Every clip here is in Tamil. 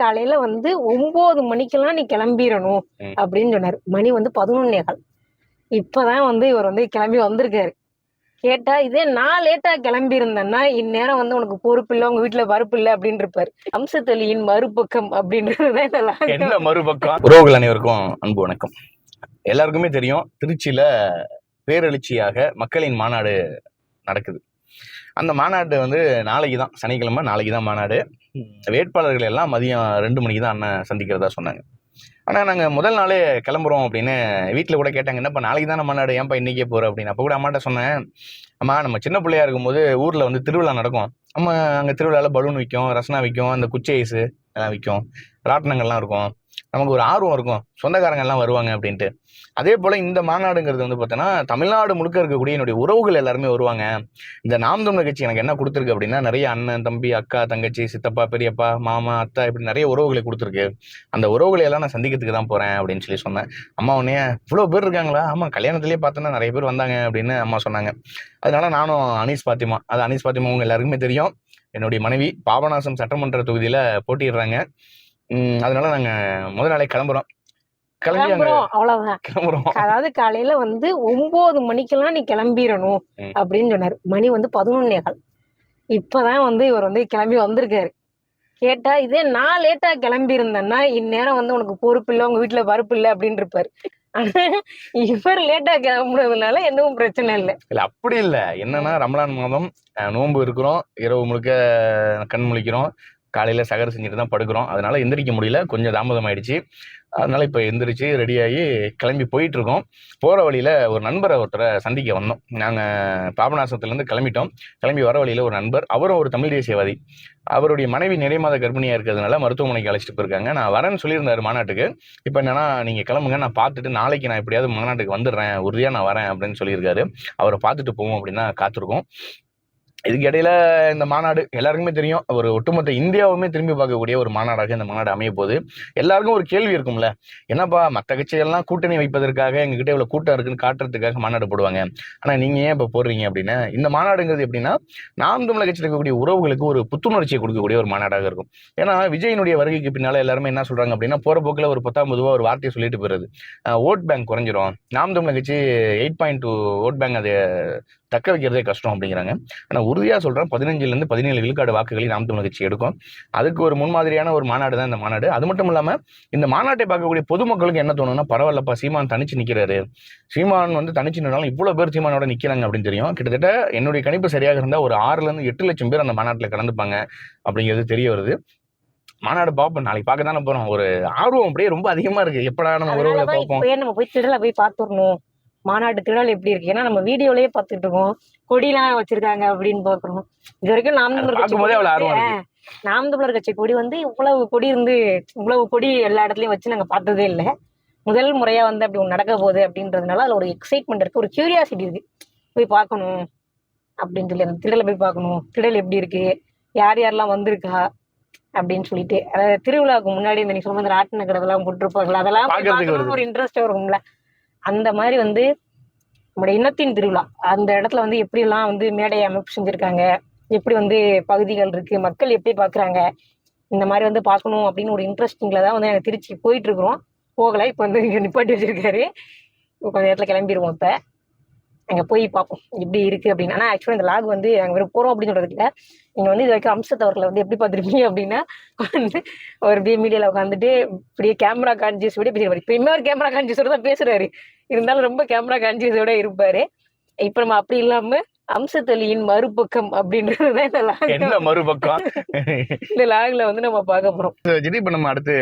காலையில வந்து 9 மணிக்கெல்லாம் நீ கிளம்பிடணும் அப்படின்னு சொன்னாரு. மணி வந்து 11:15. இப்பதான் வந்து இவர் வந்து கிளம்பி வந்திருக்காரு. கேட்டா இதே நான் லேட்டா கிளம்பி இருந்தேன்னா இந்நேரம் வந்து உனக்கு பொறுப்பு இல்ல, உங்க வீட்டுல பருப்பு இல்ல அப்படின்னு இருப்பாரு. அம்சத்தொலியின் மறுபக்கம் அப்படின்றதுதான் என்ன மறுபக்கம். உறவுகள் அனைவருக்கும் அன்பு வணக்கம். எல்லாருக்குமே தெரியும், திருச்சியில பேரெழுச்சியாக மக்களின் மாநாடு நடக்குது. அந்த மாநாடு வந்து நாளைக்கு தான், சனிக்கிழமை நாளைக்கு தான் மாநாடு. வேட்பாளர்கள் எல்லாம் மதியம் 2 மணிக்கு தான் அண்ணன் சந்திக்கிறதா சொன்னாங்க. ஆனால் நாங்கள் முதல் நாளே கிளம்புறோம் அப்படின்னு வீட்டில் கூட கேட்டாங்க, என்னப்பா நாளைக்கு தானே மாநாடு, ஏன்ப்பா இன்னைக்கே போகிற அப்படின்னு. அப்போ கூட அம்மாட்ட சொன்னேன், அம்மா நம்ம சின்ன பிள்ளையா இருக்கும்போது ஊரில் வந்து திருவிழா நடக்கும். அம்மா அங்கே திருவிழாவில் பலூன் விற்கும், ரசனா விற்கும், அந்த குச்சி ஐஸு எல்லாம் விற்கும், ராட்டினங்கள்லாம் இருக்கும். நமக்கு ஒரு ஆர்வம் இருக்கும், சொந்தக்காரங்கள்லாம் வருவாங்க அப்படின்ட்டு. அதே போல் இந்த மாநாடுங்கிறது வந்து பார்த்தோன்னா தமிழ்நாடு முழுக்க இருக்கக்கூடிய என்னுடைய உறவுகள் எல்லாருமே வருவாங்க. இந்த நாம் தமிழர் கட்சி எனக்கு என்ன கொடுத்துருக்கு அப்படின்னா, நிறைய அண்ணன், தம்பி, அக்கா, தங்கச்சி, சித்தப்பா, பெரியப்பா, மாமா, அத்தா, இப்படி நிறைய உறவுகளை கொடுத்துருக்கு. அந்த உறவுகளை எல்லாம் நான் சந்திக்கிறதுக்கு தான் போகிறேன் அப்படின்னு சொல்லி சொன்னேன். அம்மா உடனே இவ்வளோ பேர் இருக்காங்களா? ஆமாம், கல்யாணத்துலேயே பார்த்தோன்னா நிறைய பேர் வந்தாங்க அப்படின்னு அம்மா சொன்னாங்க. அதனால நானும் அனீஸ் பாத்திமா, அது அனீஸ் பாத்திமா உங்க எல்லாருக்குமே தெரியும், என்னுடைய மனைவி பாபநாசம் சட்டமன்ற தொகுதியில் போட்டிடுறாங்க. அதனால நாங்கள் முதல் நாளே கிளம்புறோம். அவ்வளவுதான் கிளம்புறோம். அதாவது காலையில வந்து 9 மணிக்கெல்லாம் நீ கிளம்பிடணும் அப்படின்னு சொன்னாரு. மணி வந்து 11:15. இப்பதான் வந்து இவர் வந்து கிளம்பி வந்திருக்காரு. கேட்டா இதே நான் லேட்டா கிளம்பி இருந்தேன்னா இந்நேரம் வந்து உனக்கு பொறுப்பு இல்ல, உங்க வீட்டுல பருப்பு இல்ல அப்படின்னு இருப்பாரு. இவர் லேட்டா கிளம்புறதுனால எதுவும் பிரச்சனை இல்லை. இல்ல அப்படி இல்லை. என்னன்னா ரமலான் மாதம் நோன்பு இருக்கிறோம், இரவு முழுக்க கண் முழிக்கிறோம், காலையில சகர் செஞ்சுட்டு தான் படுக்கிறோம். அதனால எந்திரிக்க முடியல, கொஞ்சம் தாமதம் ஆயிடுச்சு. அதனால இப்போ எந்திரிச்சு ரெடியாகி கிளம்பி போயிட்டு இருக்கோம். போகிற வழியில ஒரு நண்பரை ஒருத்தரை சந்திக்க வந்தோம். நாங்கள் பாபநாசத்துலேருந்து கிளம்பிட்டோம். கிளம்பி வர வழியில ஒரு நண்பர், அவரும் ஒரு தமிழ் தேசியவாதி. அவருடைய மனைவி நிறைய மாத கர்ப்பிணியாக இருக்கிறதுனால மருத்துவமனைக்கு அழைச்சிட்டு போயிருக்காங்க. நான் வரேன்னு சொல்லியிருந்தாரு மாநாட்டுக்கு. இப்போ என்னன்னா, நீங்கள் கிளம்புங்க, நான் பார்த்துட்டு நாளைக்கு நான் எப்படியாவது மாநாட்டுக்கு வந்துடுறேன், உறுதியாக நான் வரேன் அப்படின்னு சொல்லியிருக்காரு. அவரை பார்த்துட்டு போவோம் அப்படின்னா காத்திருக்கோம். இதுக்கு இடையில இந்த மாநாடு எல்லாருக்குமே தெரியும், ஒரு ஒட்டுமொத்த இந்தியாவுமே திரும்பி பார்க்கக்கூடிய ஒரு மாநாடாக இந்த மாநாடு அமைய போகுது. எல்லாருக்கும் ஒரு கேள்வி இருக்கும்ல, என்னப்பா மற்ற கட்சிகள்லாம் கூட்டணி வைப்பதற்காக எங்ககிட்ட இவ்வளவு கூட்டம் இருக்குன்னு காட்டுறதுக்காக மாநாடு போடுவாங்க, ஆனா நீங்க ஏன் இப்ப போடுறீங்க அப்படின்னு. இந்த மாநாடுங்கிறது எப்படின்னா, நாம் தமிழர் கட்சியில் இருக்கக்கூடிய உறவுகளுக்கு ஒரு புத்துணர்ச்சியை கொடுக்கக்கூடிய ஒரு மாநாடாக இருக்கும். ஏன்னா விஜயனுடைய வருகைக்கு பின்னால எல்லாருமே என்ன சொல்றாங்க அப்படின்னா, போற போக்கில் ஒரு 10ஆம் பொதுவாக ஒரு வார்த்தையை சொல்லிட்டு போயிருது, ஓட் பேங்க் குறைஞ்சிரும், நாம் தமிழர் கட்சி 8.2 ஓட் பேங்க் அதை தக்க வைக்கிறதே கஷ்டம் அப்படிங்கிறாங்க. ஆனா உறுதியா சொல்றேன், 15லேருந்து 17 விழுக்காடு வாக்குகளை நாம் தமிழர் கட்சி எடுக்கும். அதுக்கு ஒரு முன்மாதிரியான ஒரு மாநாடு தான் இந்த மாநாடு. அது மட்டும் இல்லாம இந்த மாநாட்டை பார்க்கக்கூடிய பொதுமக்களுக்கு என்ன தோணும்னா, பரவாயில்லப்பா சீமான் தனிச்சு நிக்கிறாரு, சீமான் வந்து தனிச்சு நின்னாலும் இவ்வளவு பேர் சீமானோட நிக்கிறாங்க அப்படின்னு தெரியும். கிட்டத்தட்ட என்னுடைய கணிப்பு சரியாக இருந்தா ஒரு 6லேருந்து 8 லட்சம் பேர் அந்த மாநாட்டில் கலந்துப்பாங்க அப்படிங்கிறது தெரிய வருது. மாநாடு பார்ப்போம், நாளைக்கு பார்க்க தானே போறோம். ஒரு ஆர்வம் அப்படியே ரொம்ப அதிகமா இருக்கு, எப்படா நம்ம உறவுகளை பார்ப்போம். நம்ம போய் திடல போய் பார்த்துடணும், மாநாட்டு திடல் எப்படி இருக்கு. ஏன்னா நம்ம வீடியோலயே பார்த்துட்டு இருக்கோம், கொடிலாம் வச்சிருக்காங்க அப்படின்னு பாக்குறோம். இது வரைக்கும் நாம் தமிழர் கட்சி கொடி வந்து இவ்வளவு கொடி இருந்து இவ்வளவு கொடி எல்லா இடத்துலயும் வச்சு நாங்க பார்த்ததே இல்லை. முதல் முறையா வந்து அப்படி ஒன்று நடக்க போகுது அப்படின்றதுனால அதுல ஒரு எக்ஸைட்மெண்ட் இருக்கு, ஒரு கியூரியாசிட்டி இருக்கு, போய் பார்க்கணும் அப்படின்னு சொல்லி. அந்த திடலை போய் பார்க்கணும், திடல் எப்படி இருக்கு, யார் யாரெல்லாம் வந்திருக்கா அப்படின்னு சொல்லிட்டு. அதாவது திருவிழாவுக்கு முன்னாடி இந்த நீ சொன்ன ராட்டின கடவுலாம் போட்டிருப்பாங்களா, அதெல்லாம் ஒரு இன்ட்ரெஸ்ட் வரும்ல. அந்த மாதிரி வந்து நம்முடைய இனத்தின் திருவிழா அந்த இடத்துல வந்து எப்படி எல்லாம் வந்து மேடையை அமைப்பு செஞ்சிருக்காங்க, எப்படி வந்து பகுதிகள் இருக்கு, மக்கள் எப்படி பாக்குறாங்க, இந்த மாதிரி வந்து பார்க்கணும் அப்படின்னு ஒரு இன்ட்ரெஸ்டிங்ல தான் வந்து நாங்கள் திருச்சி போயிட்டு இருக்கிறோம். போகலை, இப்போ வந்து இங்கே நிப்பாட்டி வச்சிருக்காரு. கொஞ்சம் நேரத்துல கிளம்பிடுவோம். இப்போ அங்கே போய் பார்ப்போம் எப்படி இருக்கு அப்படின்னு. ஆனால் ஆக்சுவலாக இந்த லாக் வந்து நாங்கள் வெறும் போகிறோம் அப்படின்னு சொல்றது இல்லை. நீங்கள் வந்து இது வரைக்கும் அம்சத்தவர்களை வந்து எப்படி பார்த்துருப்பீங்க அப்படின்னா, வந்து ஒரு மீடியாவில் உட்காந்துட்டு இப்படியே கேமரா கான்சியஸோட பேசுவார். இப்போ இன்னொரு கேமரா கான்சியஸோட தான் பேசுறாரு, இருந்தாலும் ரொம்ப கேமரா கான்சியஸோட இருப்பாரு. இப்போ நம்ம அப்படி இல்லாமல் அம்சத்தொலியின் மறுபக்கம் அப்படின்றதுதான் இந்த லாக். என்ன மறுபக்கம்? இந்த லாக்ல வந்து நம்ம பார்க்க போறோம். இப்போ நம்ம அடுத்து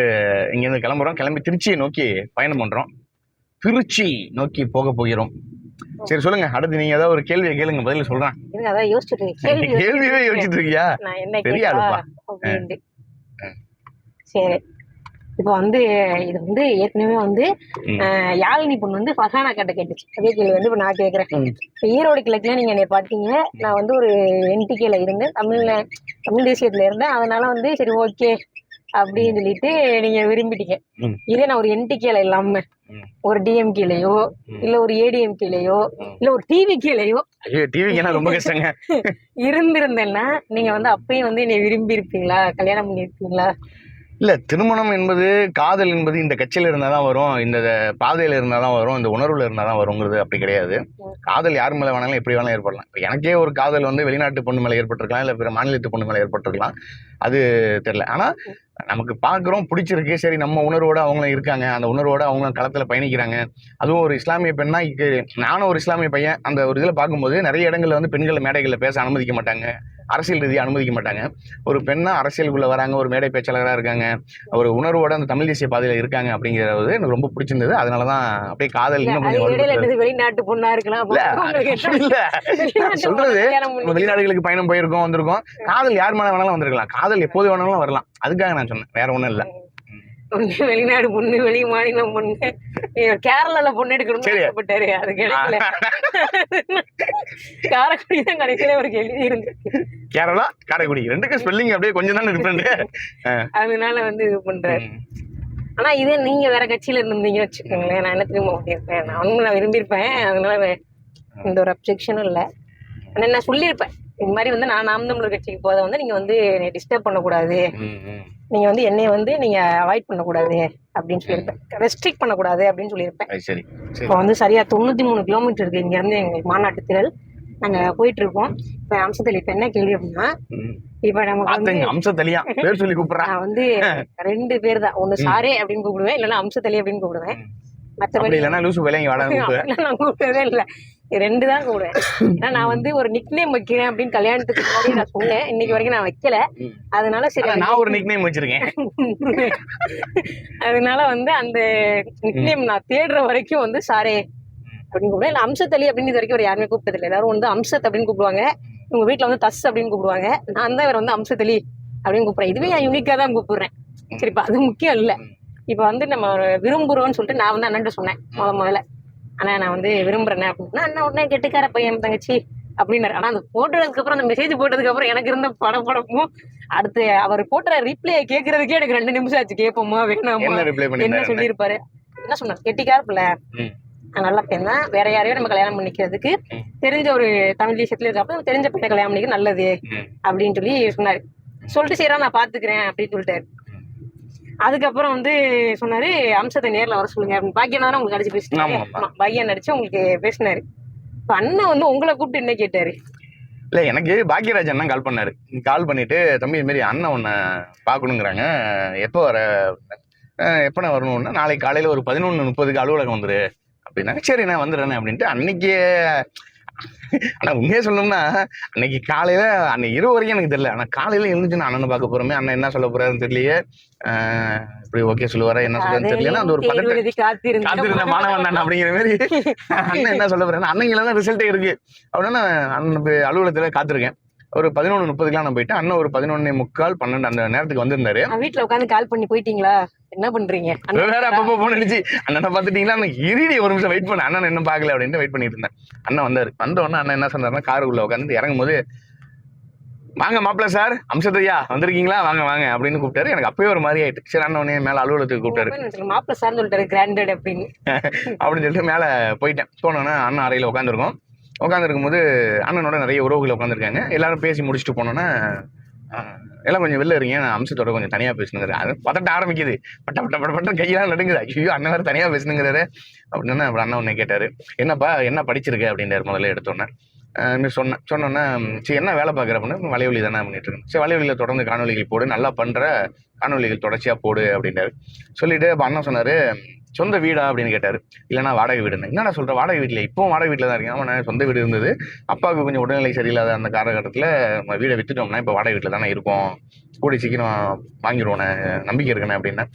இங்கேருந்து கிளம்புறோம், கிளம்பி திருச்சியை நோக்கி பயணம் பண்றோம், திருச்சி நோக்கி போக போகிறோம். சரி சொல்லுங்க, அடுத்து நீங்க ஏதாவது ஒரு கேள்வியை கேளுங்க, பதில் சொல்றேன். அதான் யோசிச்சுட்டு கேள்வியே யோசிச்சுட்டு இருக்கியா? நான் என்ன தெரியாதுப்பா. சரி, இப்போ வந்து இது வந்து ஏற்கனவே வந்து யாழினி பொண்ணு வந்து ஃபர்ஹானா கிட்ட கேட்டுச்சு அதே கேள்வி வந்து இப்போ நான் கேட்குறேன். இப்போ ஈரோடு கிழக்குல நீங்க என்னை பார்த்தீங்க, நான் வந்து ஒரு என்டிகேல இருந்தேன், தமிழ் தேசியத்துல இருந்தேன். அதனால வந்து சரி ஓகே அப்படின்னு சொல்லிட்டு நீங்க விரும்பிட்டீங்க. இதே நான் ஒரு என்டிகேல இல்லாம ஒரு டிஎம்கேலயோ இல்ல ஒரு ஏடிஎம்கேலயோ இல்ல ஒரு டிவிகேலயோ ரொம்ப கஷ்டங்க இருந்திருந்தேன்னா நீங்க வந்து அப்பயும் வந்து என்னை விரும்பி இருப்பீங்களா, கல்யாணம் பண்ணிருப்பீங்களா? இல்ல திருமணம் என்பது காதல் என்பது இந்த கட்சியில இருந்தா தான் வரும், இந்த பாதையில இருந்தா தான் வரும், இந்த உணர்வுல இருந்தா தான் வருங்கிறது அப்படி கிடையாது. காதல் யார் மேல வேணாலும் எப்படி வேணாலும் ஏற்படலாம். இப்ப எனக்கே ஒரு காதல் வந்து வெளிநாட்டு பொண்ணு மேல ஏற்பட்டிருக்கலாம், இல்ல பிற மாநிலத்து பொண்ணு மேல ஏற்பட்டிருக்கலாம். அது தெரியல. ஆனா நமக்கு பார்க்குறோம், பிடிச்சிருக்கு, சரி நம்ம உணர்வோட அவங்களும் இருக்காங்க, அந்த உணர்வோட அவங்களும் களத்துல பயணிக்கிறாங்க. அதுவும் ஒரு இஸ்லாமிய பெண்ணா நானும் ஒரு இஸ்லாமிய பையன், அந்த ஒரு இதுல பார்க்கும்போது நிறைய இடங்கள்ல வந்து பெண்களை மேடைகள்ல பேச அனுமதிக்க மாட்டாங்க, அரசியல் ரீதியாக அனுமதிக்க மாட்டாங்க. ஒரு பெண்ணா அரசியலுக்குள்ள வராங்க, ஒரு மேடை பேச்சாளராக இருக்காங்க, ஒரு உணர்வோட அந்த தமிழ் தேசிய பாதையில இருக்காங்க அப்படிங்கிறது எனக்கு ரொம்ப பிடிச்சிருந்தது. அதனாலதான் அப்படியே காதல் இன்னும் கொஞ்சம் வலுப்பெற்றது. வெளிநாட்டு பொண்ணா இருக்கலாம். இல்ல அப்படி இல்ல, நான் சொல்றது நம்ம வெளிநாடுகளுக்கு பயணம் போயிருக்கோம், வந்திருக்கோம். காதல் யார் மேல வேணாலும் வந்திருக்கலாம், காதல் எப்போது வேணாலும் வரலாம். அதுக்காக நான் சொன்னேன், வேற ஒண்ணும் இல்ல. ஒண்ணு வெளிநாடு பொண்ணு, வெளி மாநிலம் பொண்ணு, கேரளால பொண்ணு எடுக்கணும்னு ஆசைப்பட்டாரு, அது கிடைக்கல. காரைக்குடி தான் கடைசியில அவருக்கு எழுதி இருந்துச்சு. கேரளா காரைக்குடி ரெண்டுக்கும் ஸ்பெல்லிங் அப்படியே கொஞ்சம் தானே டிஃபரெண்ட். அதனால வந்து இது பண்றாரு. ஆனா இதே நீங்க வேற கட்சியில இருந்தீங்கன்னு வச்சுக்கோங்களேன், நான் என்ன திரும்ப பண்ணிருப்பேன், நான் விரும்பியிருப்பேன். அதனால இந்த ஒரு அப்ஜெக்ஷனும் இல்லை. ஆனா நான் சொல்லியிருப்பேன், இந்த மாதிரி வந்து நான் நாம் தமிழர் கட்சிக்கு போதை வந்து நீங்க வந்து டிஸ்டர்ப் பண்ணக்கூடாது, நீங்க வந்து என்னைய வந்து நீங்க அவாய்ட் பண்ணக்கூடாது அப்படின்னு சொல்லியிருப்பேன், ரெஸ்ட்ரிக்ட் பண்ணக்கூடாது அப்படின்னு சொல்லியிருப்பேன். இப்போ வந்து சரியா 93 கிலோமீட்டர் இருக்கு இங்க இருந்து எங்களுக்கு மாநாட்டு திரள். நாங்க போயிட்டு இருக்கோம். இப்ப அம்சத்தலி இப்ப என்ன கேள்வி அப்படின்னா, இப்ப நமக்கு வந்து அம்சத்தலியா பேர் சொல்லி கூப்பிடுறேன். நான் வந்து 2 பேர் தான், ஒண்ணு சாரே அப்படின்னு கூப்பிடுவேன், இல்லைன்னா அம்சத்தலி அப்படின்னு கூப்பிடுவேன். மற்றபடி இல்லைன்னா லூசு வேலைங்க வாடா நான் கூப்பிட்டதே இல்லை, 2 தான் கூப்பிடுவேன். ஏன்னா நான் வந்து ஒரு நிக் நேம் வைக்கிறேன் அப்படின்னு கல்யாணத்துக்கு முன்னாடி நான் சொன்னேன், இன்னைக்கு வரைக்கும் நான் வைக்கல. அதனால சரி நான் ஒரு நிக் நேம் வச்சிருக்கேன். அதனால வந்து அந்த நிக் நேம் நான் தேடுற வரைக்கும் வந்து சாரே அப்படின்னு கூப்பிடுவேன். இல்லை அம்சத்தலி அப்படின்னு இது வரைக்கும் ஒரு யாருமே கூப்பிட்டது இல்லை. எல்லாரும் வந்து அம்சத் அப்படின்னு கூப்பிடுவாங்க, உங்க வீட்டுல வந்து தஸ் அப்படின்னு கூப்பிடுவாங்க. நான் தான் இவர் வந்து அம்சத்தலி அப்படின்னு கூப்பிடுறேன். இதுவே நான் யூனிக்கா தான் கூப்பிடுறேன். சரிப்பா, அது முக்கியம் இல்லை. இப்ப வந்து நம்ம விரும்புறோம்னு சொல்லிட்டு நான் வந்து அண்ணன் சொன்னேன் முதல்ல, ஆனா நான் வந்து விரும்புறேன் அப்படின்னா, அண்ணா உடனே கெட்டுக்கார பையன் தங்கச்சி அப்படின்னாரு. ஆனா அந்த போட்டதுக்கு அப்புறம், அந்த மெசேஜ் போட்டதுக்கு அப்புறம் எனக்கு இருந்த படப்படப்பும், அடுத்து அவர் போட்ட ரிப்ளை கேட்கறதுக்கே எனக்கு 2 நிமிஷம் ஆச்சு. கேட்போமா வேணாமா, என்ன சொல்லியிருப்பாரு, என்ன சொன்னார், கெட்டிக்கார பிள்ளை, நல்ல பெண் தான், வேற யாரையும் நம்ம கல்யாணம் பண்ணிக்கிறதுக்கு தெரிஞ்ச ஒரு தமிழ் தேசத்துல இருக்கப்ப தெரிஞ்ச பெண்ணை கல்யாணம் பண்ணிக்க நல்லது அப்படின்னு சொல்லி சொன்னாரு. சொல்லிட்டு சரி நான் பாத்துக்கிறேன் அப்படின்னு சொல்லிட்டாரு. அதுக்கப்புறம் வந்து சொன்னாரு, அம்சத்தை நேர்ல வர சொல்லுங்க அப்படின்னு. பாக்கியம் தானே உங்களுக்கு அடிச்சு பேசினாரு, பாக்கியம் நடிச்சு உங்களுக்கு பேசினாரு. இப்ப அண்ணன் வந்து உங்களை கூப்பிட்டு என்ன கேட்டாரு? இல்ல எனக்கு பாக்கியராஜ் அண்ணன் கால் பண்ணாரு. கால் பண்ணிட்டு, தம்பி இது மாதிரி அண்ணன் உன்னை பாக்கணுங்கிறாங்க, எப்போ வர, எப்ப நான் வரணும்னா நாளைக்கு காலையில ஒரு 11:30 அலுவலகம் வந்துரு அப்படின்னாங்க. சரி நான் வந்துடுறேன் அப்படின்ட்டு அன்னைக்கு. ஆனா உண்மையே சொல்லணும்னா அன்னைக்கு காலையில, அன்னைக்கு இரவு வரைக்கும் எனக்கு தெரியல. ஆனா காலையில எழுந்துச்சு நான் அண்ணனை பார்க்க போறோமே, அண்ணன் என்ன சொல்ல போறாருன்னு தெரியலையே, இப்படி ஓகே சொல்லுவாரா என்ன சொல்றாருன்னு தெரியல. அந்த ஒரு காத்திருந்த மாணவன் தான் அப்படிங்கிற மாதிரி அண்ணன் என்ன சொல்ல போறேன், அன்னைக்கு தான் ரிசல்ட்டே இருக்கு அப்படின்னா அண்ணன் அலுவலகத்துல காத்திருக்கேன். ஒரு 11:30 நான் போயிட்டேன். அண்ணன் ஒரு 11:45, 12 அந்த நேரத்துக்கு வந்திருந்தாரு. வீட்டுல உட்காந்து கால் பண்ணி போயிட்டீங்களா, என்ன பண்றீங்க வேற அப்பப்போ போன் அடிச்சு, அண்ணனை பாத்துட்டீங்களா, இருடி ஒரு நிமிஷம் வெயிட் பண்ண, அண்ணன் என்ன பாக்கல அப்படின்ட்டு வெயிட் பண்ணிட்டு இருந்தேன். அண்ணன் வந்தாரு. வந்த உடனே அண்ணன் என்ன சொன்னாருன்னா, காருக்குள்ள உட்காந்து இறங்கும் போது, வாங்க மாப்பிள்ள சார், அம்சத்தையா வந்திருக்கீங்களா, வாங்க வாங்க அப்படின்னு கூப்பிட்டாரு. எனக்கு அப்பயே ஒரு மாதிரி ஆயிட்டு. சரி அண்ணன் உடனே மேல அலுவலகத்துக்கு கூப்பிட்டாரு, மாப்பிள்ள சார் சொல்லிட்டாரு கிராண்டட் அப்படின்னு அப்படின்னு சொல்லிட்டு மேல போயிட்டேன். போனோன்னா அண்ணன் அறையில உட்காந்துருக்கோம். உட்காந்துருக்கும் போது அண்ணனோட நிறைய உறவுகள் உட்காந்துருக்காங்க. எல்லாரும் பேசி முடிச்சுட்டு போனோன்னா, எல்லாம் கொஞ்சம் வெளில இருங்க, நான் அம்சத்தோட கொஞ்சம் தனியா பேசணுங்கிறாரு. அது பதட்ட ஆரம்பிக்குது, பட்ட பட்ட பட்ட பட்டம் கையெல்லாம் நடுங்குது. ஐயோ அண்ணன் வேற தனியா பேசணுங்கிறாரு அப்படின்னா, அப்புறம் அண்ணன் உன்னை கேட்டாரு, என்னப்பா என்ன படிச்சிருக்க அப்படின்றாரு. முதல்ல எடுத்தோன்னே சொன்னோன்னே, சரி என்ன வேலை பார்க்குற அப்படின்னு, வலைவலி தானே பண்ணிட்டு இருக்கேன். சரி வலைவலியில் தொடர்ந்து காணொலிகள் போடு, நல்லா பண்ற காணொலிகள் தொடர்ச்சியா போடு அப்படின்றாரு. சொல்லிட்டு அப்போ அண்ணன் சொன்னாரு, சொந்த வீடா அப்படின்னு கேட்டாரு. இல்லைன்னா வாடகை வீடுன்னு. என்னடா சொல்ற, வாடகை வீட்டில் இப்போவும் வாடகை வீட்டில் தான் இருக்கேன். அவன் சொந்த வீடு இருந்தது, அப்பாவுக்கு கொஞ்சம் உடல்நிலை சரியில்லாத அந்த காலகட்டத்தில் வீடை வித்துட்டோம்னா இப்போ வாடகை வீட்டில் தானே இருக்கும், கூடி சீக்கிரம் வாங்கிடுவோண்ணே, நம்பிக்கை இருக்கண்ணே அப்படின்னா.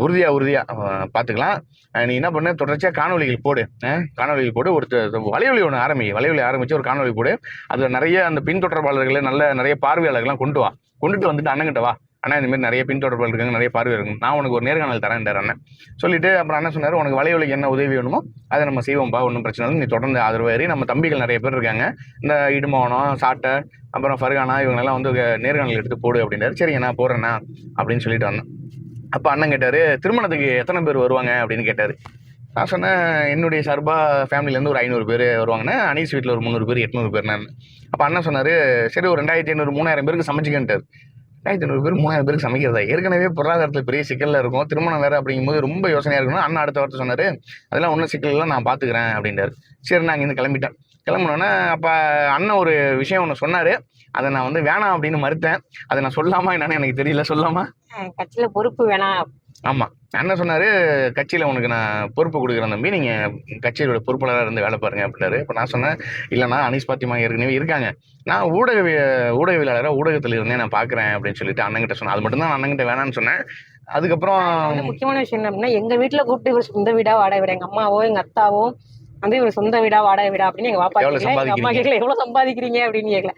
உறுதியா பார்த்துக்கலாம், நீ என்ன பண்ண, தொடர்ச்சியாக காணொலிகள் போடு, காணொலிகள் போடு, ஒரு வலைவலி ஒன்று வலைவலி ஆரம்பிச்சு ஒரு காணொலி போடு, அதில் நிறைய அந்த பின்தொடர்பாளர்களை நிறைய பார்வையாளர்கள்லாம் கொண்டுட்டு வந்துட்டு அண்ணங்கிட்ட வா, அண்ணா இந்த மாதிரி நிறைய பின்தொடர்பாளர் இருக்காங்க, நிறைய பார்வை இருக்கும், நான் உனக்கு ஒரு நேர்காணல் தரேன்டார் அண்ணன். சொல்லிட்டு அப்புறம் அண்ணன் சொன்னார், உனக்கு வலைவலிக்கு என்ன உதவி வேணுமோ அதை நம்ம செய்வோம்பா, ஒன்றும் பிரச்சனை இல்லை, நீ தொடர்ந்து ஆதரவாரி. நம்ம தம்பிகள் நிறைய பேர் இருக்காங்க, இந்த இடுமோனம், சாட்டை, அப்புறம் ஃபர்கானா, இவங்கெல்லாம் வந்து நேர்காணல் எடுத்து போடு அப்படின்றாரு. சரி நான் போடுறேண்ணா அப்படின்னு சொல்லிட்டு வந்தேன். அப்போ அண்ணன் கேட்டார், திருமணத்துக்கு எத்தனை பேர் வருவாங்க அப்படின்னு கேட்டார். நான் சொன்னேன், என்னுடைய சார்பாக ஃபேமிலியிலேருந்து ஒரு 500 பேர் வருவாங்கண்ணே, அனீஸ் வீட்டில் ஒரு 300 பேர் 800 பேர்னான்னு. அப்போ அண்ணன் சொன்னார், சரி ஒரு 2500 3000 பேருக்கு சமைச்சிக்கிட்டார். 1500 பேர் 3000 பேருக்கு சமைக்கிறதா? ஏற்கனவே பொருளாதாரத்தில் பெரிய சிக்கலில் இருக்கும், திருமணம் வேறு அப்படிங்கும்போது ரொம்ப யோசனையாக இருக்கணும். அண்ணன் அடுத்த வார்த்தை சொன்னார், அதெல்லாம் ஒன்றும் சிக்கல் இல்லை, நான் பார்த்துக்கிறேன் அப்படின்றாரு. சரி, நான் இங்கேருந்து கிளம்பிட்டேன். கிளம்புனோன்னே அப்போ அண்ணன் ஒரு விஷயம் ஒன்று சொன்னார், அதை நான் வந்து வேணாம் அப்படின்னு மறுத்தேன். அதை நான் சொல்லாமா என்னன்னு எனக்கு தெரியல. சொல்லாமா? கட்சியில பொறுப்பு வேணாம். ஆமாம், அண்ணன் சொன்னார், கட்சியில் உனக்கு நான் பொறுப்பு கொடுக்குறேன் தம்பி, நீங்கள் கட்சியோட பொறுப்பாளராக இருந்து வேலை பாருங்க அப்படின்னாரு. இப்போ நான் சொன்னேன், இல்லைண்ணா அனீஸ் பாத்திமா ஏற்கனவே இருக்காங்க, நான் ஊடகவியலாளராக ஊடகத்தில் இருந்தே நான் பார்க்குறேன் அப்படின்னு சொல்லிட்டு அண்ணன்கிட்ட சொன்னேன். அது மட்டும்தான் நான் அண்ணன்கிட்ட வேணான்னு சொன்னேன். அதுக்கப்புறம் வந்து முக்கியமான விஷயம் என்ன அப்படின்னா, எங்க வீட்டுல கூப்பிட்டு இவர் சொந்த வீடா வாடகை வீடா, எங்க அம்மாவோ எங்க அத்தாவோ வந்து இவர் சொந்த வீடா வாடகை வீடா அப்படின்னு எங்க பாப்பா எவ்வளவு கேட்கல, எங்க அம்மா சம்பாதிக்கிறீங்க? கேட்கல எவ்வளவு சம்பாதிக்கிறீங்க அப்படின்னு கேட்கல.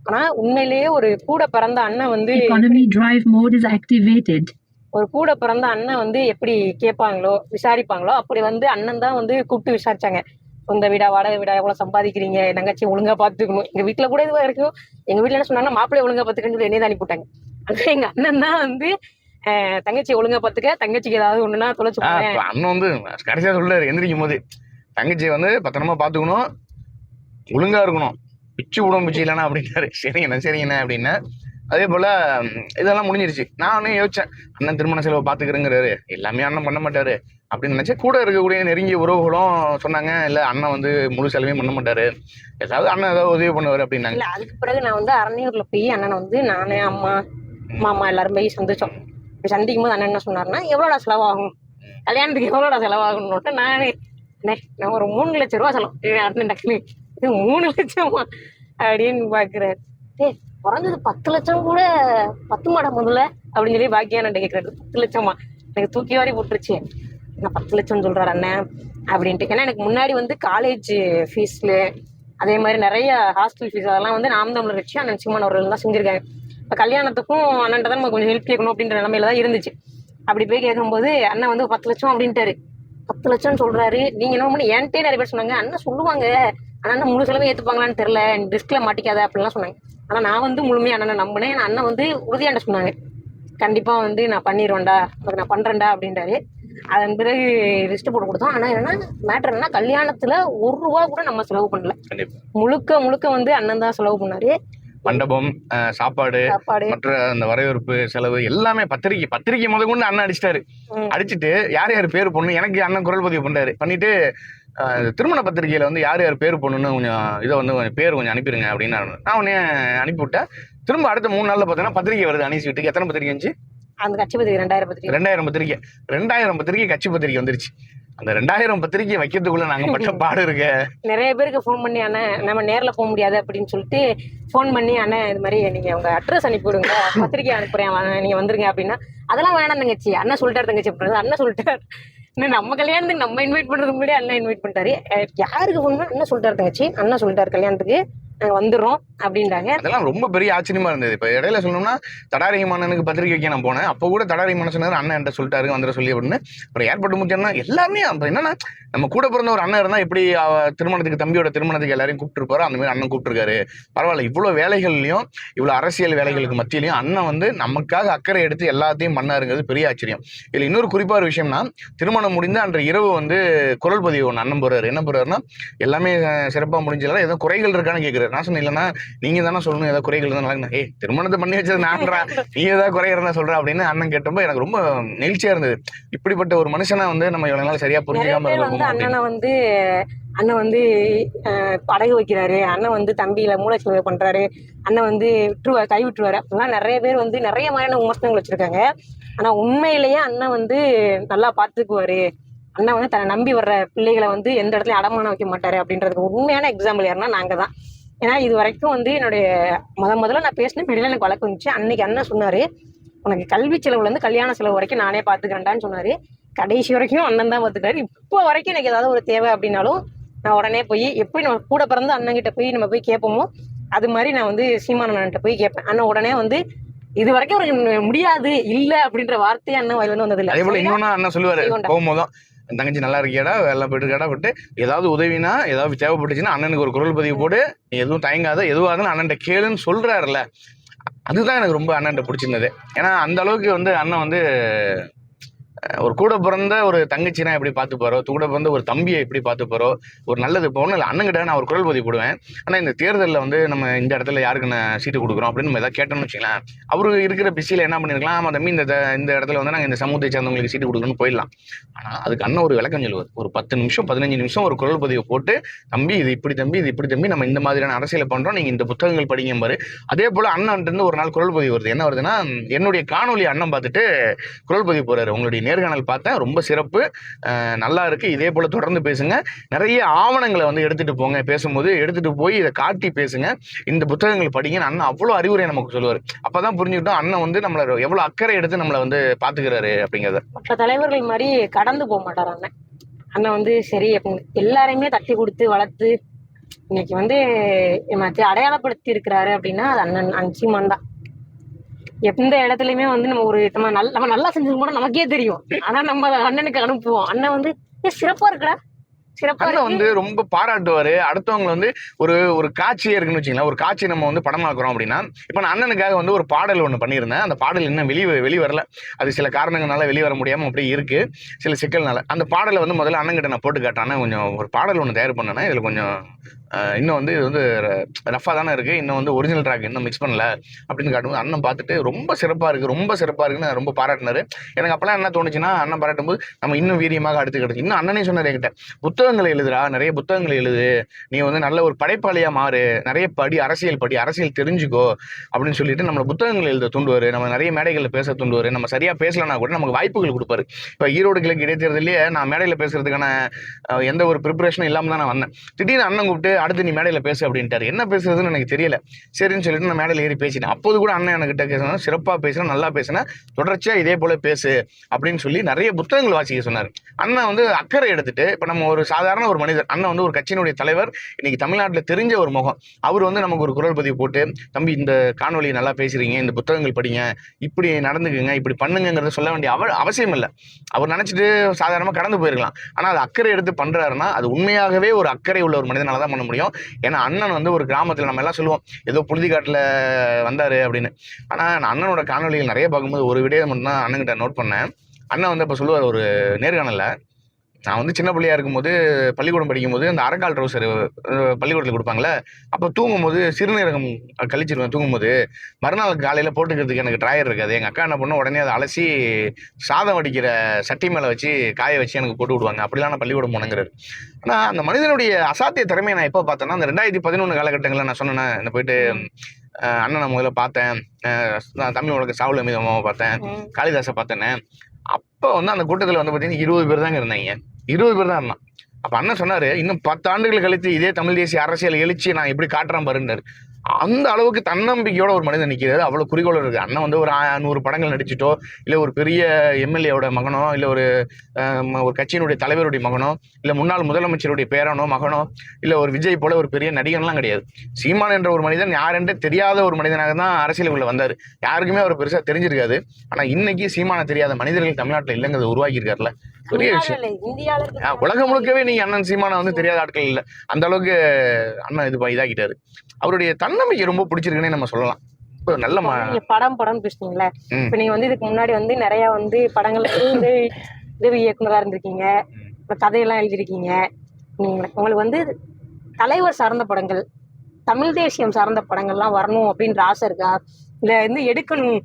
ஆனா உண்மையிலேயே ஒரு கூட பிறந்த அண்ணன் வந்து Economy drive mode is activated. ஒரு கூட பிறந்த அண்ணன் வந்து எப்படி கேட்பாங்களோ விசாரிப்பாங்களோ அப்படி வந்து அண்ணன் தான் வந்து கூப்பிட்டு விசாரிச்சாங்க. சொந்த வீடா வாடகை வீடா, எவ்வளவு சம்பாதிக்கிறீங்க, தங்கச்சி ஒழுங்கா பாத்துக்கணும். எங்க வீட்டுல கூட இதுவா இருக்கும். எங்க வீட்டுல என்ன சொன்னாங்கன்னா, மாப்பிள்ளை ஒழுங்கா பாத்துக்கன்னு சொல்லி என்னைய தான் அனுப்பிவிட்டாங்க. ஆனா எங்க அண்ணன் தான் வந்து தங்கச்சி ஒழுங்கா பாத்துக்க, தங்கச்சிக்கு ஏதாவது ஒண்ணுன்னா தொலைச்சு போறேன். இப்போ அண்ணன் வந்து கடைசியாக சொல்றாரு எந்திரிக்கும் போது, தங்கச்சியை வந்து பத்திரமா பார்த்துக்கணும், ஒழுங்கா இருக்கணும், பிச்சு விடும் பிச்சு இல்லைனா அப்படின்னாரு. சரிங்கண்ணா அப்படின்னா. அதே போல் இதெல்லாம் முடிஞ்சிருச்சு. நானே யோசித்தேன், அண்ணன் திருமண செலவை பார்த்துக்கிறேங்கிறாரு, எல்லாமே அண்ணன் பண்ண மாட்டார் அப்படின்னு நினச்சேன். கூட இருக்கக்கூடிய நெருங்கிய உறவுகளும் சொன்னாங்க, இல்லை அண்ணன் வந்து முழு செலவையும் பண்ண மாட்டார், ஏதாவது அண்ணன் ஏதாவது உதவி பண்ணுவார் அப்படின்னாங்க. இல்ல அதுக்கு பிறகு நான் வந்து அரணியூர்ல போய் அண்ணனை வந்து நானே அம்மா மாமா எல்லாரும் போய் சந்திச்சோம். சந்திக்கும் போது அண்ணன் என்ன சொன்னாருன்னா, எவ்வளோடா செலவாகும், கல்யாணத்துக்கு எவ்வளோடா செலவாகணும்னு நான் ஒரு 3 லட்சம் ரூபா செலவு அண்ணன் டக்குனு, இது 3 லட்சமா அப்படின்னு பாக்குறாரு. குறைஞ்சது 10 லட்சம் கூட 10 மாடா முதல்ல அப்படின்னு சொல்லி பாக்கியா நான் கேட்கறாரு. 10 லட்சமா எனக்கு தூக்கி வாரி போட்டுருச்சு. நான் 10 லட்சம் சொல்றாரு அண்ணன் அப்படின்ட்டு. ஏன்னா எனக்கு முன்னாடி வந்து காலேஜ் ஃபீஸ்ல அதே மாதிரி நிறைய ஹாஸ்டல் ஃபீஸ் அதெல்லாம் வந்து நாம் தமிழர் கட்சி அண்ணன் சீமான் அவர்கள் தான் செஞ்சிருக்காங்க. இப்போ கல்யாணத்துக்கும் அண்ணன்ட்ட தான் நம்ம கொஞ்சம் ஹெல்ப் கேட்கணும் அப்படின்ற நிலைமையில தான் இருந்துச்சு. அப்படி போய் கேட்கும்போது அண்ணன் வந்து 10 லட்சம் அப்படின்ட்டாரு. 10 லட்சம் சொல்றாரு. நீங்க என்ன பண்ணி என்கிட்டே நிறைய பேர் சொன்னாங்க, அண்ணன் சொல்லுவாங்க அண்ணன் முழு செலவு ஏற்றுப்பாங்களான்னு தெரியல, ரிஸ்க்ல மாட்டிக்காத அப்படின்லாம் சொன்னாங்க. ஆனா நான் வந்து முழுமையா அண்ணனை நம்பினேன். ஏன்னா அண்ணன் வந்து உறுதியாண்ட சொன்னாங்க, கண்டிப்பா வந்து நான் பண்ணிடுவேன்டா, உனக்கு நான் பண்றேன்டா அப்படின்றாரு. அதன் பிறகு லிஸ்ட் போட்டு கொடுத்தோம். ஆனா என்னன்னா மேட்டர் என்னன்னா, கல்யாணத்துல 1 ரூபா கூட நம்ம செலவு பண்ணல. முழுக்க வந்து அண்ணன் தான் செலவு பண்ணாரு. மண்டபம், சாப்பாடு, மற்ற அந்த வரவேற்பு செலவு எல்லாமே பத்திரிக்கை முத கொண்டு அண்ணன் அடிச்சிட்டாரு. அடிச்சுட்டு யார் யார் பேர் பொண்ணு எனக்கு அண்ணன் குரல் பதிவு பண்ணாரு. பண்ணிட்டு திருமண பத்திரிகையில வந்து யார் யார் பேர் பொண்ணுன்னு கொஞ்சம் இதை வந்து கொஞ்சம் பேர் கொஞ்சம் அனுப்பிடுங்க அப்படின்னு நான் உடனே அனுப்பிவிட்டேன். திரும்ப அடுத்த 3 நாள்ல பார்த்தீங்கன்னா பத்திரிகை வருது அனீஸ் வீட்டுக்கு. எத்தனை பத்திரிகை இருந்துச்சு? அந்த கட்சி பத்திரிகை 2000 பத்திரிகை. 2000 பத்திரிகை கட்சி பத்திரிகை வந்துருச்சு. அந்த 2000 பத்திரிகை வைக்கிறதுக்குள்ள நாங்க பட்ட பாடு இருக்கு. நிறைய பேருக்கு ஃபோன் பண்ணி, அண்ணன் நம்ம நேர்ல போக முடியாது அப்படின்னு சொல்லிட்டு ஃபோன் பண்ணி, அண்ணன் இது மாதிரி நீங்க உங்க அட்ரஸ் அனுப்பி விடுங்க, பத்திரிகை அனுப்புறேன், நீங்க வந்துருங்க அப்படின்னா, அதெல்லாம் வேணாம் தங்கச்சி, அண்ணன் சொல்லிட்டாரு தங்கச்சி அப்படின்றது. அண்ணன் சொல்லிட்டாரு, நம்ம கல்யாணத்துக்கு நம்ம இன்வைட் பண்றதுக்கு முன்னாடி அண்ணன் இன்வைட் பண்ணிட்டாரு. யாருக்கு ஃபோன் பண்ணா அண்ணன் சொல்லிட்டாரு தங்கச்சி, அண்ணன் சொல்லிட்டாரு கல்யாணத்துக்கு நாங்க வந்துடுறோம் அப்படின்றாங்க. அதெல்லாம் ரொம்ப பெரிய ஆச்சரியமா இருந்தது. இப்ப இடையில சொல்லணும்னா தடாரிமானனுக்கு பத்திரிகை வைக்க நான் போனேன். அப்போ கூட தடாரிமான சொன்னாரு, அண்ணன் என்கிட்ட சொல்லிட்டாரு வந்துட சொல்லி அப்படின்னு. அப்புறம் ஏற்பட்டு முக்கியம்னா எல்லாருமே அப்ப என்னன்னா, நம்ம கூட பிறந்த ஒரு அண்ணன் இருந்தா எப்படி திருமணத்துக்கு தம்பியோட திருமணத்துக்கு எல்லாரையும் கூப்பிட்டுருப்பாரோ அந்த மாதிரி அண்ணன் கூப்பிட்டுருக்காரு. பரவாயில்ல, இவ்வளவு வேலைகள்லயும் இவ்வளவு அரசியல் வேலைகளுக்கு மத்தியிலையும் அண்ணன் வந்து நமக்காக அக்கறை எடுத்து எல்லாத்தையும் பண்ணாருங்கிறது பெரிய ஆச்சரியம். இதுல இன்னொரு குறிப்பா ஒரு விஷயம்னா, திருமணம் முடிந்து அன்று இரவு வந்து குரல் பதிவு ஒன்று அண்ணன் போறாரு. என்ன போறாருன்னா, எல்லாமே சிறப்பா முடிஞ்சல, ஏதோ குறைகள் இருக்கான்னு கேட்குறாரு. நான் சொன்னேன், இல்லைன்னா நீங்க தானே சொல்லணும் ஏதாவது குறைகள் இருந்தா. திருமணத்தை பண்ணி வச்சது நான்றா, நீ ஏதாவது குறை இருந்தா சொல்ற அப்படின்னு அண்ணன் கேட்டப்போ எனக்கு ரொம்ப நெகிழ்ச்சியா இருந்தது. இப்படிப்பட்ட ஒரு மனுஷனா வந்து நம்ம இவ்வளவு நாள் சரியா புரிஞ்சுக்காம அண்ணன் வந்து அடகு வைக்கிறாரு, அண்ணன் வந்து தம்பியில மூளைச்சலவை பண்றாரு, அண்ணன் வந்து கை விட்டுருவாரு அப்படிலாம் நிறைய பேர் வந்து நிறைய மாதிரியான விமர்சனங்கள் வச்சிருக்காங்க. ஆனா உண்மையிலேயே அண்ணன் வந்து நல்லா பார்த்துக்குவாரு, அண்ணன் வந்து தன்னை நம்பி வர்ற பிள்ளைகளை வந்து எந்த இடத்துலயும் அடமானம் வைக்க மாட்டாரு அப்படின்றதுக்கு உண்மையான எக்ஸாம்பிள் யாருன்னா நாங்க தான். ஏன்னா இது வரைக்கும் வந்து என்னுடைய முதல்ல நான் பேசின மேடையில எனக்கு வழக்கு வந்துச்சு. அன்னைக்கு அண்ணன் சொன்னாரு, உனக்கு கல்வி செலவுல இருந்து கல்யாண செலவு வரைக்கும் நானே பாத்துக்கிறேன்டான்னு சொன்னாரு. கடைசி வரைக்கும் அண்ணன் தான் பாத்துக்காரு. இப்போ வரைக்கும் எனக்கு ஏதாவது ஒரு தேவை அப்படின்னாலும் நான் உடனே போய், எப்படி நம்ம கூட பிறந்த அண்ணன் கிட்ட போய் நம்ம போய் கேட்போமோ அது மாதிரி நான் வந்து சீமான் அண்ணன்கிட்ட போய் கேட்பேன். அண்ணன் உடனே வந்து இது வரைக்கும் உனக்கு முடியாது இல்ல அப்படின்ற வார்த்தையே அண்ணன் வாயில வந்து வந்தது இல்லை. அதே போல இன்னொன்னு அண்ணன் சொல்லுவாரு, போகும்போதும் தங்கச்சி நல்லா இருக்கியாடா, எல்லாம் போயிட்டு கேடா விட்டு ஏதாவது உதவினா ஏதாவது தேவைப்பட்டுச்சுன்னா அண்ணனுக்கு ஒரு குரல் பதிவு போடு, நீ எதுவும் தயங்காத, எதுவாக இருந்தாலும் அண்ணன்ட்ட கேளுன்னு சொல்றாருல்ல, அதுதான் எனக்கு ரொம்ப அண்ணன்ட்ட பிடிச்சிருந்தது. ஏன்னா அந்த அளவுக்கு வந்து அண்ணன் வந்து ஒரு கூட பிறந்த ஒரு தங்கச்சினா எப்படி பார்த்துப்பாரோ, கூட பிறந்த ஒரு தம்பியை எப்படி பார்த்துப்பாரோ, ஒரு நல்லது இப்போ ஒன்றும் இல்லை, அண்ணங்கிட்ட நான் ஒரு குரல் பதிவு போடுவேன். ஆனால் இந்த தேர்தலில் வந்து நம்ம இந்த இடத்துல யாருக்கு நான் சீட்டு கொடுக்குறோம் அப்படின்னு நம்ம எதாவது கேட்டோம்னு வச்சுக்கலாம், அவரு இருக்கிற பிஸியில் என்ன பண்ணிருக்கலாம், ஆமாம் தம்பி இந்த இடத்துல வந்து நாங்கள் இந்த சமூகத்தை சேர்ந்தவங்களுக்கு சீட்டு கொடுக்கணும்னு போயிடலாம். ஆனால் அதுக்கு அண்ணன் ஒரு விளக்கம் சொல்லுவார். ஒரு 10 நிமிஷம் 15 நிமிஷம் ஒரு குரல் பதிவை போட்டு, தம்பி இது இப்படி தம்பி இது இப்படி தம்பி, நம்ம இந்த மாதிரியான அரசியலை பண்ணுறோம், நீங்கள் இந்த புத்தகங்கள் படிங்க பாரு. அதே போல் அண்ணன் இருந்து ஒரு நாள் குரல் பதிவு வருது. என்ன வருதுன்னா, என்னுடைய காணொலி அண்ணன் பார்த்துட்டு குரல் பதிவு போறாரு. உங்களுடைய நேர்காணல் பார்த்தேன், ரொம்ப சிறப்பு, நல்லா இருக்கு, இதே போல தொடர்ந்து பேசுங்க, நிறைய ஆவணங்களை வந்து எடுத்துட்டு போங்க, பேசும்போது எடுத்துட்டு போய் இதை காட்டி பேசுங்க, இந்த புத்தகங்கள் படிங்கன்னு அண்ணன் அவ்வளோ அறிவுரை நமக்கு சொல்லுவார். அப்பதான் புரிஞ்சுக்கிட்டோம் அண்ணன் வந்து நம்மளை எவ்வளவு அக்கறை எடுத்து நம்மளை வந்து பாத்துக்கிறாரு அப்படிங்கிறத. மற்ற தலைவர்கள் மாதிரி கடந்து போக மாட்டார் அண்ணன். அண்ணன் வந்து சரி அப்படின்னு எல்லாரையுமே தட்டி கொடுத்து வளர்த்து இன்னைக்கு வந்து அடையாளப்படுத்தி இருக்கிறாரு அப்படின்னா அது அண்ணன் சீமான் தான். எந்த இடத்துலயுமே வந்து நம்ம நல்லா செஞ்சது கூட நமக்கே தெரியும். ஆனா நம்ம அண்ணனுக்கு அனுப்புவோம். அண்ணன் வந்து சிறப்பா இருக்குடா, சிறப்பா வந்து ரொம்ப பாராட்டுவாரு. அடுத்தவங்க வந்து ஒரு காட்சியே இருக்குன்னு வச்சுங்களேன், ஒரு காட்சி நம்ம வந்து படமாக்குறோம் அப்படின்னா, இப்ப நான் அண்ணனுக்காக வந்து ஒரு பாடல் ஒண்ணு பண்ணியிருந்தேன். அந்த பாடல் இன்னும் வெளி வரல, அது சில காரணங்களால வெளிவர முடியாம அப்படியே இருக்கு, சில சிக்கல்னால. அந்த பாடலை வந்து முதல்ல அண்ணன்கிட்ட நான் போட்டு காட்டானே, கொஞ்சம் ஒரு பாடல் ஒன்று தயார் பண்ணேன்னா இதுல கொஞ்சம் இன்னும் வந்து இது வந்து ரஃபா தானே இருக்கு, இன்னும் வந்து ஒரிஜினல் ட்ராக் இன்னும் மிக்ஸ் பண்ணல அப்படின்னு காட்டும்போது அண்ணன் பார்த்துட்டு ரொம்ப சிறப்பா இருக்குன்னு ரொம்ப பாராட்டினாரு. எனக்கு அப்பெல்லாம் என்ன தோணுச்சுன்னா, அண்ணன் பாராட்டும் போது நம்ம இன்னும் வீரியமாக அடுத்து கிடைச்சு. இன்னும் அண்ணனே சொன்னார் என்கிட்ட, புத்தகங்களை எழுதுறா, நிறைய புத்தகங்களை எழுது, நீ வந்து நல்ல ஒரு படைப்பாளியா மாறு, நிறைய அரசியல் தெரிஞ்சுக்கோ அப்படின்னு சொல்லிட்டு நம்மளை புத்தகங்கள் எழுத தூண்டுவாரு. நம்ம நிறைய மேடைகளில் பேச தூண்டுவாரு. நம்ம சரியா பேசலன்னா கூட நமக்கு வாய்ப்புகள் கொடுப்பாரு. இப்போ ஈரோடு கிழக்கு இடைத்தேர்தலையே நான் மேடையில் பேசுறதுக்கான எந்த ஒரு ப்ரிப்பரேஷனும் இல்லாமல் தான் நான் வந்தேன். திடீர்னு அண்ணன் கூப்பிட்டு அடுத்து நீ மேடையில் பேசு அப்படின்ட்டாரு. என்ன பேசுறதுன்னு எனக்கு தெரியல. சரின்னு சொல்லிட்டு நான் மேடையில் ஏறி பேசினேன். அப்போது கூட அண்ணன் என்கிட்ட பேசினா, சிறப்பாக பேசினா, நல்லா பேசினா, தொடர்ச்சியாக இதே போல பேசு அப்படின்னு சொல்லி நிறைய புத்தகங்கள் வாசிக்க சொன்னார். அண்ணன் வந்து அக்கறை எடுத்துட்டு, இப்போ நம்ம ஒரு சாதாரண ஒரு மனிதர், அண்ணன் வந்து ஒரு கட்சியினுடைய தலைவர், இன்னைக்கு தமிழ்நாட்டில் தெரிஞ்ச ஒரு முகம், அவர் வந்து நமக்கு ஒரு குரல் பதிவு போட்டு, தம்பி இந்த காணொலி நல்லா பேசுறீங்க, இந்த புத்தகங்கள் படிங்க, இப்படி நடந்துக்குங்க, இப்படி பண்ணுங்கிறத சொல்ல வேண்டிய அவசியம் இல்லை. அவர் நினைச்சிட்டு சாதாரணமாக கடந்து போயிருக்கலாம். ஆனால் அது அக்கறை எடுத்து பண்றாருன்னா அது உண்மையாகவே ஒரு அக்கறை உள்ள ஒரு மனிதனால தான் பண்ண முடியும். ஏன்னா அண்ணன் வந்து ஒரு கிராமத்தில் நம்ம எல்லாம் சொல்லுவோம் ஏதோ புழுதிக்காட்டில் வந்தாரு அப்படின்னு. ஆனால் நான் அண்ணனோட காணொலிகள் நிறைய பார்க்கும்போது ஒரு விடயம் மட்டும் தான் அண்ணன்கிட்ட நோட் பண்ணேன். அண்ணன் வந்து இப்போ சொல்லுவார் ஒரு நேர்காணலில், நான் வந்து சின்ன பிள்ளையா இருக்கும்போது பள்ளிக்கூடம் படிக்கும்போது அந்த அரைக்கால் ட்ரௌசர் பள்ளிக்கூடத்தில் கொடுப்பாங்களே, அப்போ தூங்கும்போது சிறுநீரகம் கழிச்சிருவேன். தூங்கும்போது மறுநாள் காலையில் போட்டுக்கிறதுக்கு எனக்கு ட்ராயர் இருக்காது. எங்கள் அக்கா என்ன பண்ண, உடனே அதை அலசி சாதம் வடிக்கிற சட்டி மேலே வச்சு காய வச்சு எனக்கு போட்டு விடுவாங்க. அப்படிலாம் நான் பள்ளிக்கூடம் போனங்கிறாரு. ஆனால் அந்த மனிதனுடைய அசாத்திய திறமையை நான் எப்போ பார்த்தேன்னா, அந்த 2011 காலகட்டங்களில் நான் சொன்னேன், என்ன போயிட்டு அண்ணனை முதல்ல பார்த்தேன், நான் தமிழ் உலக சாவுல மீதமாக பார்த்தேன், காளிதாசை பார்த்தேன்னு. அப்போ வந்து அந்த கூட்டத்தில் வந்து பார்த்தீங்கன்னா 20 பேர் தாங்க இருந்தாங்க. 20 பேர் தான் இருந்தான். அப்போ அண்ணன் சொன்னார், இன்னும் 10 ஆண்டுகள் கழித்து இதே தமிழ் தேசிய அரசியல் எழுச்சி நான் எப்படி காட்டுறேன் பாருன்னாரு. அந்த அளவுக்கு தன்னம்பிக்கையோட ஒரு மனிதன் நிற்கிறாரு. அவ்வளோ குறிக்கோள் இருக்குது. அண்ணன் வந்து ஒரு 100 படங்கள் நடிச்சிட்டோ, இல்லை ஒரு பெரிய எம்எல்ஏவோட மகனோ, இல்லை ஒரு கட்சியினுடைய தலைவருடைய மகனோ, இல்லை முன்னாள் முதலமைச்சருடைய பேரனோ மகனோ, இல்லை ஒரு விஜய் போல ஒரு பெரிய நடிகன்லாம் கிடையாது. சீமான் என்ற ஒரு மனிதன் யாரென்று தெரியாத ஒரு மனிதனாக தான் அரசியலுக்குள்ள வந்தார். யாருக்குமே அவர் பெருசாக தெரிஞ்சிருக்காது. ஆனால் இன்னைக்கு சீமான தெரியாத மனிதர்கள் தமிழ்நாட்டில் இல்லைங்கிறத உருவாக்கியிருக்காருல, பெரிய விஷயம். உலகம் முழுக்கவே நீங்க அண்ணன் சீமானை வந்து தெரியாத ஆட்கள் இல்லை. அந்த அளவுக்கு அண்ணன் இதாகிட்டாரு. அவருடைய தன்னம்பிக்கை ரொம்ப பிடிச்சிருக்குன்னே நம்ம சொல்லலாம். நல்ல படம் பேசுனீங்களே, இப்ப நீங்க வந்து இதுக்கு முன்னாடி வந்து நிறைய வந்து படங்கள் உதவி இயக்குனரா இருந்திருக்கீங்க, கதையெல்லாம் எழுதிருக்கீங்க. உங்களுக்கு வந்து தலைவர் சார்ந்த படங்கள், தமிழ் தேசியம் சார்ந்த படங்கள்லாம் வரணும் அப்படின்ற ஆசை இருக்கா? இல்ல வந்து எடுக்கணும்,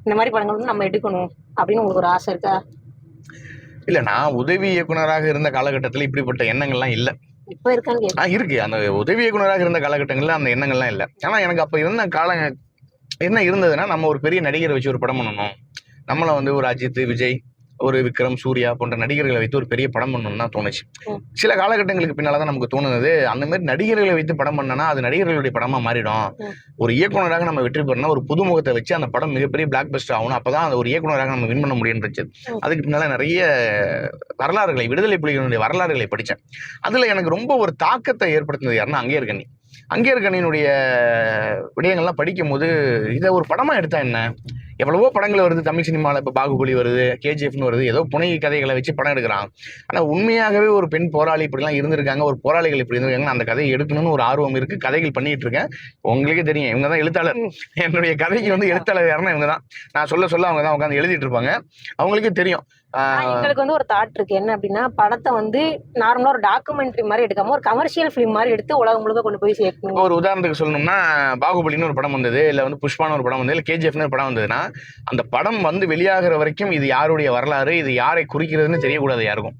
இந்த மாதிரி படங்கள் வந்து நம்ம எடுக்கணும் அப்படின்னு உங்களுக்கு ஒரு ஆசை இருக்கா? இல்ல, நான் உதவி இயக்குனராக இருந்த காலகட்டத்தில் இப்படிப்பட்ட எண்ணங்கள்லாம் இல்லை. இப்ப இருக்கான்னு இருக்கு. அந்த உதவி இயக்குனராக இருந்த காலகட்டங்கள்ல அந்த எண்ணங்கள்லாம் இல்லை. ஆனா எனக்கு அப்ப இருந்த காலம் என்ன இருந்ததுன்னா, நம்ம ஒரு பெரிய நடிகரை வச்சு ஒரு படம் பண்ணணும், நம்மள வந்து ஒரு அஜித், விஜய், ஒரு விக்ரம், சூர்யா போன்ற நடிகர்களை வைத்து ஒரு பெரிய படம் பண்ணணும்னு தான் தோணுச்சு. சில காலகட்டங்களுக்கு பின்னால்தான் நமக்கு தோணுது, அந்த மாதிரி நடிகர்களை வைத்து படம் பண்ணனா அது நடிகர்களுடைய படமா மாறிடும். ஒரு இயக்குனராக நம்ம வெற்றி பெறணும், ஒரு புதுமுகத்தை வச்சு அந்த படம் மிகப்பெரிய பிளாக் பஸ்டர் ஆகணும், அப்பதான் அந்த ஒரு இயக்குனராக நம்ம வின் பண்ண முடியும்னு. அதுக்கு பின்னால நிறைய வரலாறுகளை, விடுதலை புலிகளுடைய வரலாறுகளை படித்தேன். அதுல எனக்கு ரொம்ப ஒரு தாக்கத்தை ஏற்படுத்தினது யாருன்னா அங்கேயர் கண்ணியினுடைய விடயங்கள்லாம் படிக்கும் போது, இதை ஒரு படமா எடுத்தா என்ன, எவ்வளவோ படங்கள் வருது தமிழ் சினிமாவில். இப்போ பாகுபலி வருது, கேஜிஎஃப்னு வருது, ஏதோ புனை கதைகளை வச்சு படம் எடுக்கிறான். ஆனால் உண்மையாகவே ஒரு பெண் போராளி இப்படிலாம் இருந்திருக்காங்க, ஒரு போராளிகள் இப்படி இருந்திருக்காங்க, அந்த கதையை எடுக்கணும்னு ஒரு ஆர்வம் இருக்குது. கதைகள் பண்ணிட்டு இருக்கேன். உங்களுக்கே தெரியும், இவங்க தான் எழுத்தாளர். என்னுடைய கதைக்கு வந்து எழுத்தாளர் யாருன்னா இவங்க தான். நான் சொல்ல அவங்க தான் உட்காந்து எழுதிட்டு இருப்பாங்க. அவங்களுக்கே தெரியும் ஆனா எங்களுக்கு வந்து ஒரு தாட் இருக்கு, என்ன அப்படின்னா படத்தை வந்து நார்மலா ஒரு டாக்குமெண்ட்ரி மாதிரி எடுக்காம ஒரு கமர்ஷியல் ஃபிலிம் மாதிரி எடுத்து உலகம் முழுக்க கொண்டு போய் சேர்க்கணும். ஒரு உதாரணத்துக்கு சொல்லணும்னா பாகுபலின்னு ஒரு படம் வந்தது, இல்லை வந்து புஷ்பான்னு ஒரு படம் வந்தது, இல்லை கேஜிஎஃப்னு ஒரு படம் வந்ததுன்னா அந்த படம் வந்து வெளியாகிற வரைக்கும் இது யாருடைய வரலாறு, இது யாரை குறிக்கிறதுன்னு தெரியக்கூடாது யாருக்கும்.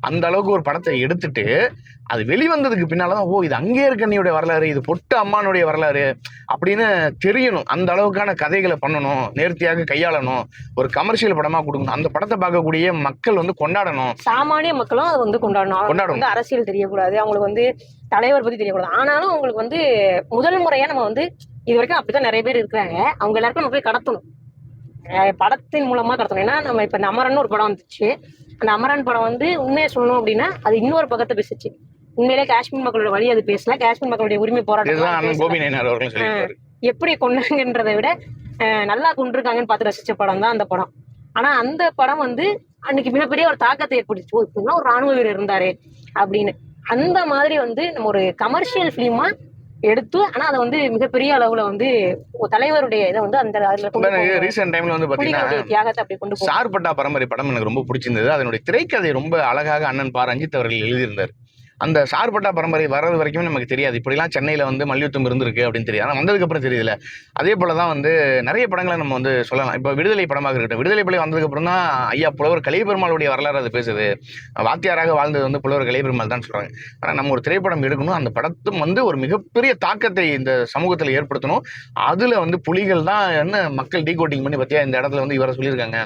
அந்த அளவுக்கு ஒரு படத்தை எடுத்துட்டு அது வெளிவந்ததுக்கு பின்னால்தான் ஓ இது அங்கேயர்கண்ணியுடைய வரலாறு, இது பொட்டு அம்மானுடைய வரலாறு அப்படின்னு தெரியணும். அந்த அளவுக்கான கதைகளை பண்ணணும், நேர்த்தியாக கையாளணும், ஒரு கமர்ஷியல் படமா கொடுக்கணும். அந்த படத்தை பார்க்கக்கூடிய மக்கள் வந்து கொண்டாடணும், சாமானிய மக்களும் அதை வந்து கொண்டாடணும். வந்து அரசியல் தெரியக்கூடாது, அவங்களுக்கு வந்து தலைவர் பத்தி தெரியக்கூடாது. ஆனாலும் அவங்களுக்கு வந்து முதல் முறையா நம்ம வந்து இது வரைக்கும் அப்படித்தான் நிறைய பேர் இருக்கிறாங்க, அவங்க எல்லாருக்கும் நம்ம போய் கடத்தணும், படத்தின் மூலமா கடத்தணும். ஏன்னா நம்ம இப்ப இந்த அமரன் ஒரு படம் வந்துச்சு, அந்த அமரன் படம் வந்து உண்மையை சொல்லணும் அப்படின்னா அது இன்னொரு பக்கத்தை பேசுச்சு. உண்மையிலே காஷ்மீர் மக்களோட வழி அது பேசல, காஷ்மீர் மக்களுடைய உரிமை போராட்டம் எப்படி கொண்டாங்கன்றதை விட நல்லா கொண்டிருக்காங்கன்னு பார்த்து ரசிச்ச படம் தான் அந்த படம். ஆனா அந்த படம் வந்து அன்னைக்கு மிகப்பெரிய ஒரு தாக்கத்தை ஏற்படுச்சு, இப்படின்னா ஒரு ராணுவ வீரர் இருந்தாரு அப்படின்னு. அந்த மாதிரி வந்து நம்ம ஒரு கமர்ஷியல் பிலிமா எடுத்து, ஆனா அதை வந்து மிகப்பெரிய அளவுல வந்து தலைவருடைய இதை வந்து அந்த ரீசென்ட் டைம்ல வந்து பாத்தீங்கன்னா தியாகத்தை அப்படி கொண்டு சார்பட்டா பரம்பரை படம் எனக்கு ரொம்ப பிடிச்சிருந்தது. அதனுடைய திரைக்கதை ரொம்ப அழகாக அண்ணன் பா ரஞ்சித் அவர்கள் எழுதியிருந்தார். அந்த சார்பட்டா பரம்பரை வர்றது வரைக்கும் நமக்கு தெரியாது, இப்படிலாம் சென்னையில் வந்து மல்யுத்தம் இருந்திருக்கு அப்படின்னு தெரியாது. ஆனால் வந்ததுக்கு அப்புறம் தெரியல. அதே போல தான் வந்து நிறைய படங்களை நம்ம வந்து சொல்லலாம். இப்போ விடுதலை படமாக இருக்கட்டும், விடுதலை படம் வந்ததுக்கு அப்புறம் தான் ஐயா புலவர் கலைபெருமாளுடைய வரலாறு அது பேசுது. வாத்தியாராக வாழ்ந்தது வந்து புலவர் கலைபெருமாள் தான் சொல்றாங்க. ஆனால் நம்ம ஒரு திரைப்படம் எடுக்கணும், அந்த படத்தும் வந்து ஒரு மிகப்பெரிய தாக்கத்தை இந்த சமூகத்தில் ஏற்படுத்தணும். அதுல வந்து புலிகள் தான் என்ன மக்கள் டீகோட்டிங் பண்ணி பத்தியா இந்த இடத்துல வந்து இவரை சொல்லியிருக்காங்க,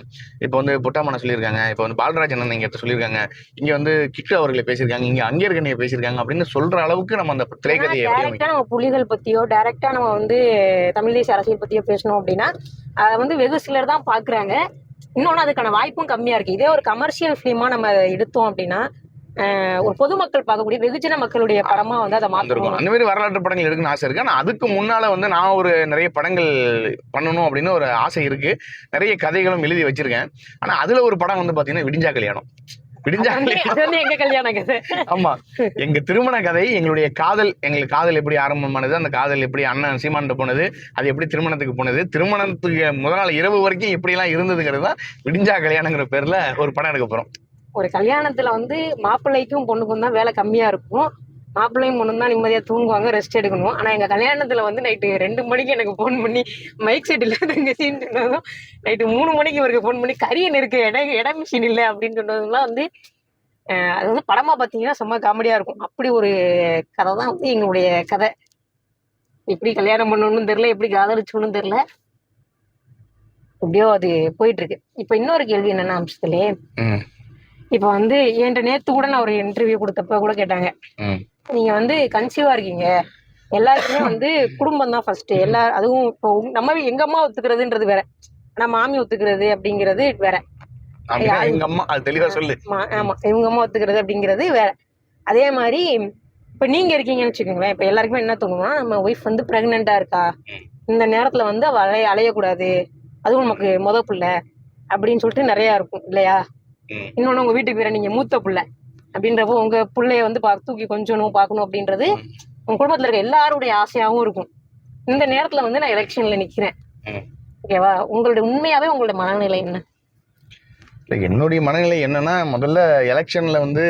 இப்போ வந்து பொட்டாமனை சொல்லியிருக்காங்க, இப்போ வந்து பாலராஜ் அண்ணன் இங்க சொல்லியிருக்காங்க, இங்க வந்து கிட்டு அவர்களை பேசியிருக்காங்க, இங்க அங்கே பேசியிருக்காங்க அப்படின்னு சொல்ற அளவுக்கு நம்ம அந்த திரைக்கதையை நம்ம புலிகள் பத்தியோ டைரக்டா நம்ம வந்து தமிழ் தேசிய அரசியல் பத்தியோ பேசணும் அப்படின்னா அதை வந்து வெகு சிலர் தான் பாக்குறாங்க. இன்னொன்னு அதுக்கான வாய்ப்பும் கம்மியா இருக்கு. இதே ஒரு கமர்ஷியல் பிலிமா நம்ம எடுத்தோம் அப்படின்னா ஒரு பொதுமக்கள் பார்க்கக்கூடிய வெகுஜன மக்களுடைய படமா வந்து அதை மாத்திருக்கோம். அந்த மாதிரி வரலாற்று படங்கள் எடுக்கணும்னு ஆசை இருக்கு. ஆனா அதுக்கு முன்னால வந்து நான் ஒரு நிறைய படங்கள் பண்ணணும் அப்படின்னு ஒரு ஆசை இருக்கு, நிறைய கதைகளும் எழுதி வச்சிருக்கேன். ஆனா அதுல ஒரு படம் வந்து பாத்தீங்கன்னா விடிஞ்சா கல்யாணம். ஆமா, எங்க திருமண கதை, எங்களுடைய காதல், எங்களுக்கு காதல் எப்படி ஆரம்பமானது, அந்த காதல் எப்படி அண்ணன் சீமான் போனது, அது எப்படி திருமணத்துக்கு போனது, திருமணத்துக்கு முதல் நாள் இரவு வரைக்கும் எப்படி எல்லாம் இருந்ததுங்கிறது தான் விடிஞ்சா கல்யாணங்கிற பேர்ல ஒரு படம் எடுக்க போறோம். ஒரு கல்யாணத்துல வந்து மாப்பிள்ளைக்கும் பொண்ணுக்கும் தான் வேலை கம்மியா இருக்கும், மாப்பிள்ளையும் பொண்ணு தான் நிம்மதியா தூங்குவாங்க, ரெஸ்ட் எடுக்கணும். ஆனா எங்க கல்யாணத்துல வந்து நைட்டு 2 மணிக்கு எனக்கு போன் பண்ணி மைக் செட் இல்ல தங்க சீன் சொன்னதும், நைட்டு 3 மணிக்கு இவருக்கு போன் பண்ணி கரியன் இருக்கு இட மிஷின் இல்லை அப்படின்னு சொன்னதுலாம் வந்து அது வந்து படமா பாத்தீங்கன்னா செம்ம காமெடியா இருக்கும். அப்படி ஒரு கதை தான் வந்து எங்களுடைய கதை. எப்படி கல்யாணம் பண்ணணும்னு தெரியல, எப்படி காதலிச்சோன்னு தெரியல, எப்படியோ அது போயிட்டு இருக்கு. இப்ப இன்னொரு கேள்வி என்னன்னா அம்சத்திலே, இப்ப வந்து என்கிட்ட நேத்து கூட நான் ஒரு இன்டர்வியூ கொடுத்தப்ப கூட கேட்டாங்க, நீங்க வந்து கன்சீவா இருக்கீங்க, எல்லாருக்குமே வந்து குடும்பம் தான் ஃபர்ஸ்ட், அதுவும் இப்போ நம்ம எங்க அம்மா ஒத்துக்கிறதுன்றது வேற, ஆனா மாமி ஒத்துக்கிறது அப்படிங்கிறது வேற. எங்க அம்மா அது தெளிவா சொல்லு. ஆமா, இவங்க அம்மா ஒத்துக்கிறது அப்படிங்கிறது வேற. அதே மாதிரி இப்ப நீங்க இருக்கீங்கன்னு வச்சுக்கோங்களேன், இப்ப எல்லாருக்குமே என்ன தோணும்னா, நம்ம ஒய்ஃப் வந்து பிரெக்னெண்டா இருக்கா, இந்த நேரத்துல வந்து அவ அலையக்கூடாது, அதுவும் நமக்கு முத பிள்ளை அப்படின்னு சொல்லிட்டு நிறைய இருக்கும் இல்லையா. இன்னொன்னு உங்க வீட்டுக்கு வேற நீங்க மூத்த பிள்ளை அப்படின்றப்போ உங்க பிள்ளைய வந்து தூக்கி கொஞ்சணும் பார்க்கணும் அப்படின்றது உங்க குடும்பத்துல இருக்க எல்லாருடைய ஆசையாவும் இருக்கும். இந்த நேரத்துல வந்து நான் எலெக்ஷன்ல நிக்கிறேன், ஓகேவா, உங்களுடைய உண்மையாவே உங்களுடைய மனநிலை என்ன? என்னுடைய மனநிலை என்னன்னா, முதல்ல எலெக்ஷன்ல வந்து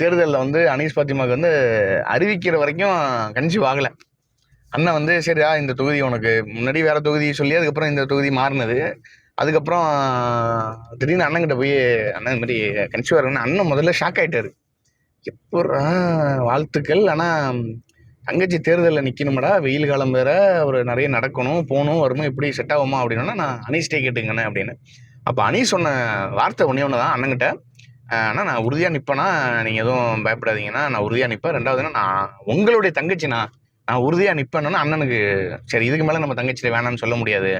தேர்தலில் வந்து அனீஸ் பாத்திமாவுக்கு வந்து அறிவிக்கிற வரைக்கும் கன்சீவ் ஆகலை. அண்ணன் வந்து சரியா இந்த தொகுதி உனக்கு முன்னாடி வேற தொகுதி சொல்லி அதுக்கப்புறம் இந்த தொகுதி மாறினது, அதுக்கப்புறம் திடீர்னு அண்ணன்கிட்ட போய் அண்ணன் இந்த மாதிரி கன்சீவ் ஆகுன்னு அண்ணன் முதல்ல ஷாக் ஆயிட்டாரு. எப்போ வாழ்த்துக்கள், ஆனால் தங்கச்சி தேர்தலில் நிற்கணுமாடா, வெயில் காலம் வேற, ஒரு நிறைய நடக்கணும் போகணும் வரணும், எப்படி செட் ஆகுமா அப்படின்னா நான் அனீஸ்டே கேட்டுங்கண்ணே அப்படின்னு. அப்போ அனீஸ் சொன்ன வார்த்தை ஒன்று தான் அண்ணங்கிட்ட, ஆனால் நான் உறுதியாக நிற்பேன்னா நீங்கள் எதுவும் பயப்படாதீங்கன்னா நான் உறுதியாக நிற்பேன், ரெண்டாவதுன்னா நான் உங்களுடைய தங்கச்சிண்ணா நான் உறுதியாக நிற்பேன்னா அண்ணனுக்கு சரி இதுக்கு மேலே நம்ம தங்கச்சியில் வேணான்னு சொல்ல முடியாது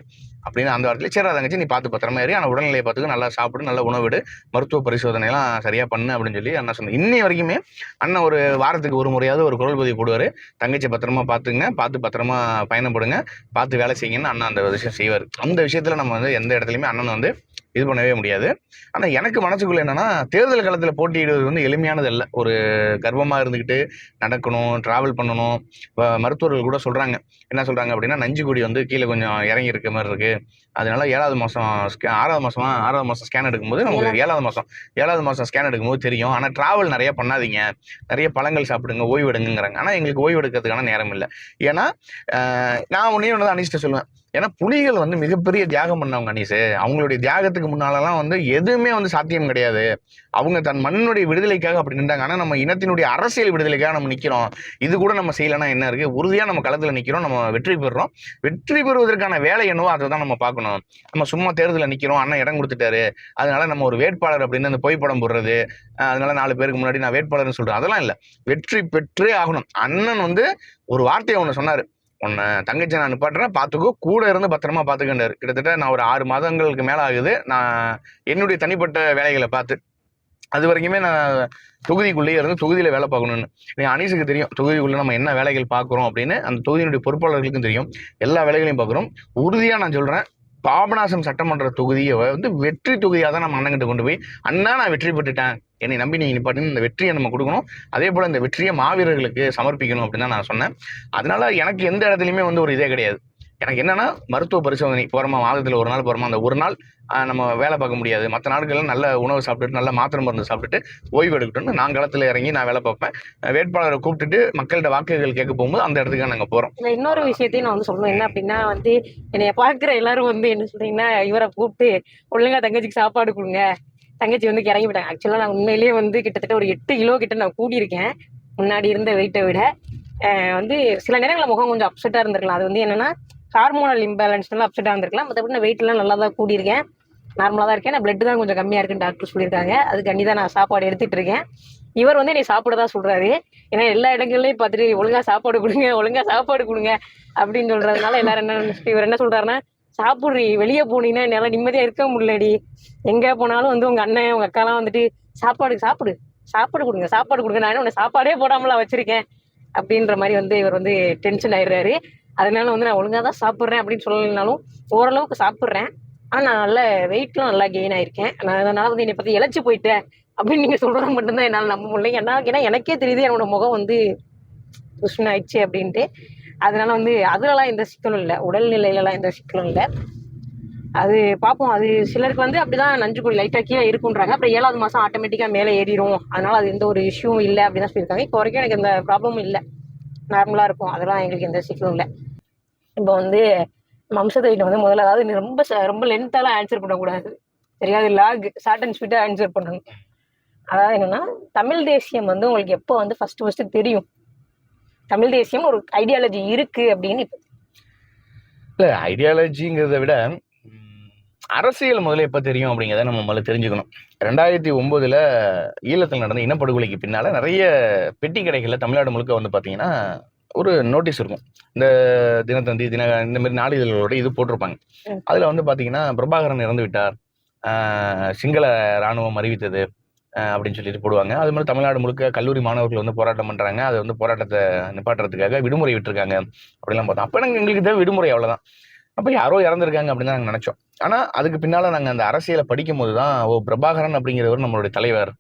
அப்படின்னு அந்த வாரத்தில் சரி தங்கச்சி நீ பார்த்து பத்திரமா ஏறி, ஆனால் உடல்நிலையை பார்த்துக்க, நல்லா சாப்பிடு, நல்லா உணவிடு, மருத்துவ பரிசோதனைலாம் சரியாக பண்ணு அப்படின்னு சொல்லி அண்ணன் சொன்னேன். இன்னை வரைக்குமே அண்ணன் ஒரு வாரத்துக்கு ஒரு முறையாவது ஒரு குரல் பதிவு போடுவார், தங்கச்சி பத்திரமா பார்த்துங்க, பார்த்து பத்திரமா பயணப்படுங்க, பார்த்து வேலை செய்யுங்கன்னு அண்ணன் அந்த விஷயம் செய்வார். அந்த விஷயத்தில் நம்ம வந்து எந்த இடத்துலையுமே அண்ணன் வந்து இது பண்ணவே முடியாது. ஆனால் எனக்கு மனசுக்குள்ள என்னன்னா, தேர்தல் காலத்தில் போட்டியிடுவது வந்து எளிமையானது அல்ல. ஒரு கர்வமாக இருந்துக்கிட்டு நடக்கணும், டிராவல் பண்ணணும். இப்போ மருத்துவர்கள் கூட சொல்கிறாங்க, என்ன சொல்கிறாங்க அப்படின்னா, நஞ்சுக்கொடி வந்து கீழே கொஞ்சம் இறங்கி இருக்க மாதிரி இருக்கு. அதனால 7வது மாதம் 6வது மாதம் ஸ்கேன் எடுக்கும்போது நமக்கு 7வது மாதம் ஸ்கேன் எடுக்கும்போது தெரியும். ஆனால் டிராவல் நிறைய பண்ணாதீங்க, நிறைய பழங்கள் சாப்பிடுங்க, ஓய்வு எடுங்கிறாங்க. ஆனால் எங்களுக்கு ஓய்வு எடுக்கிறதுக்கான நேரம் இல்லை. ஏன்னா நான் ஒன்றே ஒன்று தான் அனீஸ்ட்ட சொல்லுவேன். ஏன்னா புலிகள் வந்து மிகப்பெரிய தியாகம் பண்ணவங்க அனீஸு. அவங்களுடைய தியாகத்துக்கு முன்னாலலாம் வந்து எதுவுமே வந்து சாத்தியம் கிடையாது. அவங்க தன் மண்ணுடைய விடுதலைக்காக அப்படி நின்றாங்க. ஆனால் நம்ம இனத்தினுடைய அரசியல் விடுதலைக்காக நம்ம நிற்கிறோம். இது கூட நம்ம செய்யலைன்னா என்ன இருக்குது? உறுதியாக நம்ம களத்தில் நிற்கிறோம், நம்ம வெற்றி பெறுறோம். வெற்றி பெறுவதற்கான வேலை என்னவோ அதை தான் நம்ம பார்க்கணும். நம்ம சும்மா தேர்தலில் நிற்கிறோம், அண்ணன் இடம் கொடுத்துட்டாரு, அதனால நம்ம ஒரு வேட்பாளர் அப்படின்னு அந்த புகைப்படம் போடுறது, அதனால 4 பேருக்கு முன்னாடி நான் வேட்பாளர்னு சொல்கிறேன், அதெல்லாம் இல்லை. வெற்றி பெற்றே ஆகணும். அண்ணன் வந்து ஒரு வார்த்தையை ஒன்று சொன்னார், உன்னை தங்கச்சி நான் நிப்பாட்டுறேன், பார்த்துக்கோ, கூட இருந்து பத்திரமா பார்த்துக்கிட்டாரு. கிட்டத்தட்ட நான் ஒரு 6 மாதங்களுக்கு மேலே ஆகுது நான் என்னுடைய தனிப்பட்ட வேலைகளை பார்த்து. அது வரைக்குமே நான் தொகுதிக்குள்ளேயே இருந்து தொகுதியில் வேலை பார்க்கணுன்னு. அனீஸுக்கு தெரியும் தொகுதிக்குள்ளே நம்ம என்ன வேலைகள் பார்க்குறோம் அப்படின்னு. அந்த தொகுதியினுடைய பொறுப்பாளர்களுக்கும் தெரியும். எல்லா வேலைகளையும் பார்க்குறோம். உறுதியாக நான் சொல்கிறேன், பாபநாசம் சட்டமன்ற தொகுதியை வந்து வெற்றி தொகுதியாக தான் நம்ம அண்ணங்கிட்ட கொண்டு போய், அண்ணா நான் வெற்றி பெற்றுட்டேன், என்னை நம்பி நீங்கள் நிப்பாட்டின்னு இந்த வெற்றியை நம்ம கொடுக்கணும். அதே போல் இந்த வெற்றியை மாவீரர்களுக்கு சமர்ப்பிக்கணும் அப்படின்னு தான் நான் சொன்னேன். அதனால எனக்கு எந்த இடத்துலையுமே வந்து ஒரு இதே கிடையாது. எனக்கு என்னன்னா, மருத்துவ பரிசோதனை போகிறோமா, மாதத்தில் ஒரு நாள் போகிறோமா, அந்த ஒரு நாள் நம்ம வேலை பார்க்க முடியாது. மற்ற நாட்களில் நல்ல உணவு சாப்பிட்டுட்டு நல்ல மாத்திரை மருந்து சாப்பிட்டுட்டு ஓய்வு எடுக்கட்டும்னு நான் களத்தில் இறங்கி நான் வேலை பார்ப்பேன். வேட்பாளரை கூப்பிட்டுட்டு மக்கள்கிட்ட வாக்குகள் கேட்க போகும்போது அந்த இடத்துக்கு நாங்கள் போகிறோம். இன்னொரு விஷயத்தையும் நான் வந்து சொல்லணும். என்ன அப்படின்னா வந்து, என்னைய பார்க்குற எல்லாரும் வந்து என்ன சொல்றீங்கன்னா, இவரை கூப்பிட்டு ஒழுங்கா தங்கச்சிக்கு சாப்பாடு கொடுங்க, தங்கச்சி வந்து இறங்கி விட்டாங்க. ஆக்சுவலாக நான் உண்மையிலேயே வந்து கிட்டத்தட்ட ஒரு 8 கிலோ கிட்ட நான் கூடியிருக்கேன் முன்னாடி இருந்த வெயிட்டை விட. வந்து சில நேரங்களில் முகம் கொஞ்சம் அப்செட்டாக இருந்திருக்கலாம். அது வந்து என்னன்னா, ஹார்மோனல் இம்பேலன்ஸ்னால அப்செட்டாக இருந்திருக்கலாம். மற்றபடி நான் வெயிட்லாம் நல்லா தான் கூடியிருக்கேன், நார்மலாக தான் இருக்கேன். நான் பிளட் தான் கொஞ்சம் கம்மியாக இருக்குன்னு டாக்டர் சொல்லியிருக்காங்க. அதுக்காண்டி தான் நான் சாப்பாடு எடுத்துகிட்டு இருக்கேன். இவர் வந்து என்னை சாப்பிட தான் சொல்கிறாரு. ஏன்னா எல்லா இடங்கள்லையும் பார்த்துட்டு ஒழுங்காக சாப்பாடு கொடுங்க, ஒழுங்காக சாப்பாடு கொடுங்க அப்படின்னு சொல்கிறதுனால எல்லாரும் என்ன நினச்சிட்டு, இவர் என்ன சொல்கிறாருன்னா, சாப்பிட்றி, வெளியே போனீங்கன்னா என்னால் நிம்மதியாக இருக்க முடியலடி, எங்கே போனாலும் வந்து உங்கள் அண்ணன் உங்கள் அக்காலாம் வந்துட்டு சாப்பாடு கொடுங்க, சாப்பாடு கொடுங்க, நான் உன்னை சாப்பாடே போடாமலாம் வச்சுருக்கேன் அப்படின்ற மாதிரி வந்து இவர் வந்து டென்ஷன் ஆயிடுறாரு. அதனால வந்து நான் ஒழுங்காக தான் சாப்பிட்றேன் அப்படின்னு சொல்லலைனாலும் ஓரளவுக்கு சாப்பிட்றேன். ஆனால் நான் நல்ல வெயிட்லாம் நல்லா கெயின் ஆயிருக்கேன். நான் அதனால் வந்து என்னை பற்றி இழைச்சி போயிட்டேன் அப்படின்னு நீங்கள் சொல்கிறது மட்டும்தான் என்னால் நம்ப முடியல. ஏன்னா எனக்கே தெரியுது என்னோட முகம் வந்து துஷ்ணம் ஆயிடுச்சு அப்படின்ட்டு. அதனால வந்து அதுலலாம் எந்த சிக்கலும் இல்லை, உடல்நிலையிலலாம் எந்த சிக்கலும் இல்லை. அது பார்ப்போம். அது சிலருக்கு வந்து அப்படிதான் நஞ்சுக்கொடி லைட்டாக கீழே இருக்குன்றாங்க. அப்புறம் 7வது மாதம் ஆட்டோமேட்டிக்காக மேலே ஏறிடும், அதனால அது எந்த ஒரு இஷ்யூவும் இல்லை அப்படின்னு தான் சொல்லியிருக்காங்க. இப்போ வரைக்கும் எனக்கு எந்த ப்ராப்ளமும் இல்லை, நார்மலாக இருக்கும். அதெல்லாம் எங்களுக்கு எந்த சிக்கலும் இல்லை. இப்போ வந்து வம்சத்தை வந்து முதல்ல, அதாவது நீ ரொம்ப லென்த்தாலாம் ஆன்சர் பண்ணக்கூடாது, சரியா? அது லாக் ஷார்ட் அண்ட் ஸ்வீட்டாக ஆன்சர் பண்ணணும். அதாவது என்னன்னா, தமிழ் தேசியம் வந்து உங்களுக்கு எப்போ வந்து ஃபர்ஸ்ட் தெரியும்? தமிழ் தேசியம் ஒரு ஐடியாலஜி இருக்கு அப்படின்னு இப்போ இல்லை, ஐடியாலஜிங்கிறத விட அரசியல் முதல்ல எப்போ தெரியும் அப்படிங்கிறத நம்ம முதல்ல தெரிஞ்சுக்கணும். 2009 ஈழத்தில் நடந்த இனப்படுகொலைக்கு பின்னால் நிறைய பெட்டி கடைகளில் தமிழ்நாடு முழுக்க வந்து பார்த்தீங்கன்னா ஒரு நோட்டீஸ் இருக்கும். இந்த தினத்தந்தி இந்த மாதிரி நாளிதழ்களோட இது போட்டிருப்பாங்க. அதில் வந்து பார்த்தீங்கன்னா, பிரபாகரன் இறந்து விட்டார், சிங்கள இராணுவம் அறிவித்தது அப்படின்னு சொல்லிட்டு போடுவாங்க. அது மாதிரி தமிழ்நாடு முழுக்க கல்லூரி மாணவர்கள் வந்து போராட்டம் பண்ணுறாங்க, அதை வந்து போராட்டத்தை நிப்பாட்டுறதுக்காக விடுமுறை விட்டுருக்காங்க அப்படிலாம் பார்த்தோம். அப்போ எங்களுக்கு தேவை விடுமுறை, அவ்வளோதான். அப்போ யாரோ இறந்துருக்காங்க அப்படின்னு தான் நாங்கள் நினச்சோம். ஆனால் அதுக்கு பின்னால் நாங்கள் அந்த அரசியலை படிக்கும்போது தான், பிரபாகரன் அப்படிங்கிறவர் நம்மளுடைய தலைவர்,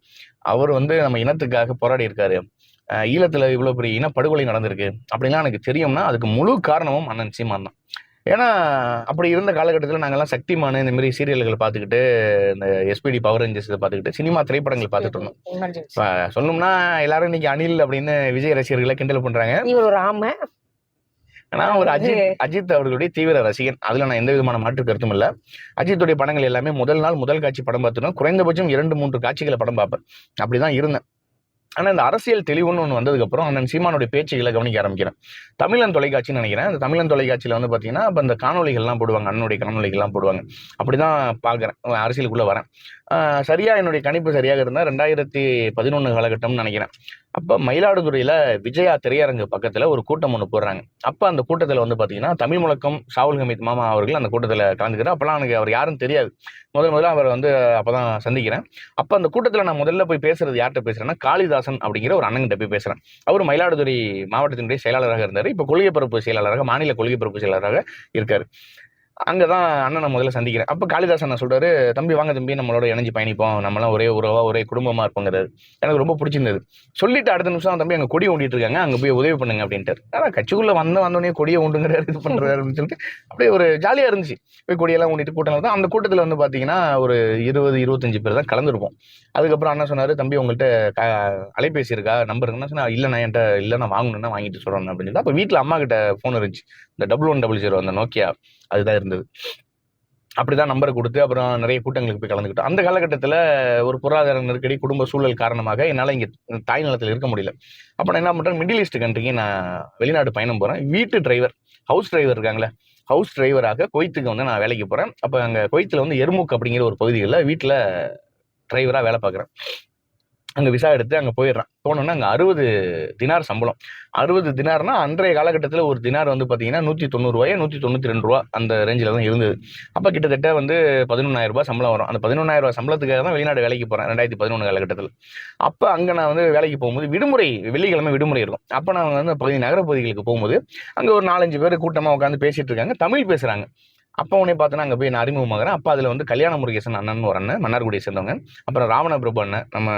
அவர் வந்து நம்ம இனத்துக்காக போராடி இருக்காரு, ஈழத்தில் இவ்வளோ பெரிய இனப்படுகொலை நடந்திருக்கு அப்படின்லாம் எனக்கு தெரியும்னா அதுக்கு முழு காரணமும் அண்ணன் சீமான் தான். ஏன்னா அப்படி இருந்த காலகட்டத்தில் நாங்கள்லாம் சக்திமான் இந்த மாதிரி சீரியல்களை பார்த்துக்கிட்டு, இந்த SPD பவர் ரேஞ்சர்ஸ் இதை பார்த்துக்கிட்டு சினிமா திரைப்படங்கள் பார்த்துட்டு இருந்தோம். இப்போ சொல்லணும்னா எல்லாரும் இன்னைக்கு அனில் அப்படின்னு விஜய் ரசிகர்களை கிண்டல் பண்ணுறாங்க. ஒரு ஆமை. நான் ஒரு அஜித் அவர்களுடைய தீவிர ரசிகன், அதில் நான் எந்த விதமான மாற்று கருத்தும் இல்லை. அஜித்துடைய படங்கள் எல்லாமே முதல் நாள் முதல் காட்சி படம் பார்த்துட்டோம். குறைந்தபட்சம் 2-3 காட்சிகளை படம் பார்ப்பேன், அப்படிதான் இருந்தேன். ஆனால் இந்த அரசியல் தெளிவுன்னு ஒன்று வந்ததுக்கப்புறம் அண்ணன் சீமானுடைய பேச்சுகளை கவனிக்க ஆரம்பிக்கிறேன். தமிழன் தொலைக்காட்சின்னு நினைக்கிறேன். அந்த தமிழன் தொலைக்காட்சியில் வந்து பார்த்தீங்கன்னா, இப்போ இந்த காணொலிகள்லாம் போடுவாங்க, அண்ணனுடைய காணொலிகள்லாம் போடுவாங்க. அப்படி தான் பார்க்குறேன், அரசியலுக்குள்ளே வரேன். சரியாக என்னுடைய கணிப்பு சரியாக இருந்தால் 2011 காலகட்டம்னு நினைக்கிறேன். அப்போ மயிலாடுதுறையில் விஜயா திரையரங்கு பக்கத்தில் ஒரு கூட்டம் ஒன்று போடுறாங்க. அப்போ அந்த கூட்டத்தில் வந்து பார்த்தீங்கன்னா, தமிழ் முழக்கம் ஷாவுல் ஹமீத் மாமா அவர்கள் அந்த கூட்டத்தில் கலந்துக்கிறார். அப்போலாம் எனக்கு அவர் யாருன்னு தெரியாது. முதல்ல அவர் வந்து அப்போ தான் சந்திக்கிறேன். அப்போ அந்த கூட்டத்தில் நான் முதல்ல போய் பேசுறது யார்கிட்ட பேசுகிறேன்னா, காளிதாசன் அப்படிங்கிற ஒரு அண்ணன்கிட்ட போய் பேசுகிறேன். அவர் மயிலாடுதுறை மாவட்டத்தினுடைய செயலாளராக இருந்தார். இப்போ கொள்கை பரப்பு செயலாளராக, மாநில கொள்கை பரப்பு செயலாளராக இருக்கார். அங்கதான் அண்ணனை முதல்ல சந்திக்கிறேன். அப்ப காளிதாஸ் அண்ணன் சொல்றாரு, தம்பி வாங்க தம்பி, நம்மளோட இணைஞ்சு பயணிப்போம், நம்மளாம் ஒரே உறவா ஒரே குடும்பமா இருப்போங்கிறாரு. எனக்கு ரொம்ப பிடிச்சிருந்தது. சொல்லிட்டு அடுத்த நிமிஷம், தம்பி அங்க கொடியை ஊண்டிட்டு இருக்காங்க, அங்க போய் உதவி பண்ணுங்க அப்படின்ட்டாரு. அதான் கட்சிக்குள்ள வந்தோடனே கொடியை ஊண்டுங்கிறாரு, இது பண்றாரு அப்படின்னு சொல்லிட்டு அப்படியே ஒரு ஜாலியா இருந்துச்சு. போய் கொடியெல்லாம் ஊண்டிட்டு கூட்டம் தான். அந்த கூட்டத்துல வந்து பாத்தீங்கன்னா ஒரு 20-25 பேர் தான் கலந்துருப்போம். அதுக்கப்புறம் அண்ணன் சொன்னாரு, தம்பி உங்கள்கிட்ட அலைபேசி இருக்கா, நம்பர் இருக்குன்னா சொன்னா, இல்ல நான் என்கிட்ட இல்ல, நான் வாங்கணும்னா வாங்கிட்டு சொல்றேன் அப்படின்னு. அப்ப வீட்டுல அம்மா கிட்ட போன் இருந்துச்சு, இந்த 1100 அந்த நோக்கியா அதுதான் இருந்தது. அப்படிதான் நம்பரை கொடுத்து அப்புறம் நிறைய கூட்டங்களுக்கு போய் கலந்துக்கிட்டோம். அந்த காலகட்டத்தில் ஒரு பொருளாதார நெருக்கடி, குடும்ப சூழல் காரணமாக என்னால் இங்கே தாய் நிலத்தில் இருக்க முடியல. அப்போ நான் என்ன பண்ணுறேன், மிடில் ஈஸ்ட் கண்ட்ரிக்கு நான் வெளிநாடு பயணம் போகிறேன். வீட்டு டிரைவர், ஹவுஸ் டிரைவர் இருக்காங்களே, ஹவுஸ் டிரைவராக குவைத்துக்கு வந்து நான் வேலைக்கு போகிறேன். அப்போ அங்கே குவைத்தில் வந்து எர்முக் அப்படிங்கிற ஒரு பகுதிகளில் வீட்டில் டிரைவராக வேலை பார்க்குறேன். அங்கே விசா எடுத்து அங்கே போயிடுறேன். போனோன்னா அங்கே 60 தினார் சம்பளம். 60 தினார்னா அன்றைய காலகட்டத்தில் ஒரு தினார் வந்து பார்த்தீங்கன்னா 190 ரூபாய், 192 ரூபா அந்த ரேஞ்சில் தான் இருந்தது. அப்போ கிட்டத்தட்ட வந்து 11,000 ரூபாய் சம்பளம் வரும். அந்த 11,000 ரூபாய் சம்பளத்துக்காக தான் வெளிநாடு வேலைக்கு போகிறேன் 2011 காலகட்டத்தில். அப்போ அங்கே நான் வந்து வேலைக்கு போகும்போது விடுமுறை, வெள்ளிக்கிழமை விடுமுறை இருக்கும். அப்போ நான் வந்து பகுதி நகர பகுதிகளுக்கு போகும்போது அங்கே ஒரு 4-5 பேர் கூட்டமாக உட்காந்து பேசிட்டு இருக்காங்க, தமிழ் பேசுகிறாங்க. அப்போ உடனே பார்த்தோன்னா அங்கே போய் நான் அறிமுகமாகறேன். அப்போ அதில் வந்து கல்யாண முருகேசன் அண்ணன் ஒரு அண்ணன், மன்னார்குடியை சேர்ந்தவங்க. அப்புறம் ராவண பிரபு அண்ணன், நம்ம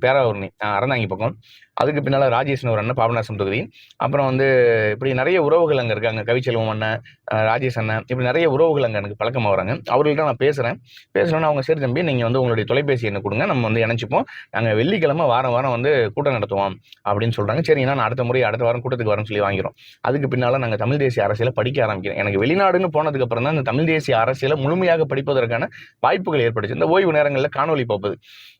பேராவூர்ணி அறந்தாங்கி பக்கம். அதுக்கு பின்னால் ராஜேஷ்னு ஒரு அண்ணன், பாபநாசம் தொகுதி. அப்புறம் வந்து இப்படி நிறைய உறவுகள் அங்கே இருக்காங்க, கவிச்செல்வம் அண்ணன், ராஜேஷ் அண்ணன், இப்படி நிறைய உறவுகள் அங்கே எனக்கு பழக்கமாக வராங்க. அவர்கள்ட்ட நான் பேசுகிறேன்னா அவங்க, சரி தம்பி நீங்கள் வந்து உங்களுடைய தொலைபேசி எண்ணை கொடுங்க, நம்ம வந்து இணைச்சிப்போம், நாங்கள் வெள்ளிக்கிழமை வாரம் வந்து கூட்டம் நடத்துவோம் அப்படின்னு சொல்கிறாங்க. சரிங்கன்னா நான் அடுத்த வாரம் கூட்டத்துக்கு வரேன்னு சொல்லி வாங்கிறோம். அதுக்கு பின்னால் நாங்கள் தமிழ் தேசிய அரசியலை படிக்க ஆரம்பிக்கிறேன். எனக்கு வெளிநாடுன்னு போனதுக்கப்புறம் தான் இந்த தமிழ் தேசிய அரசியலை முழுமையாக படிப்பதற்கான வாய்ப்புகள் ஏற்பட்டுச்சு. இந்த ஓய்வு நேரங்களில் காணொலி பார்ப்பது.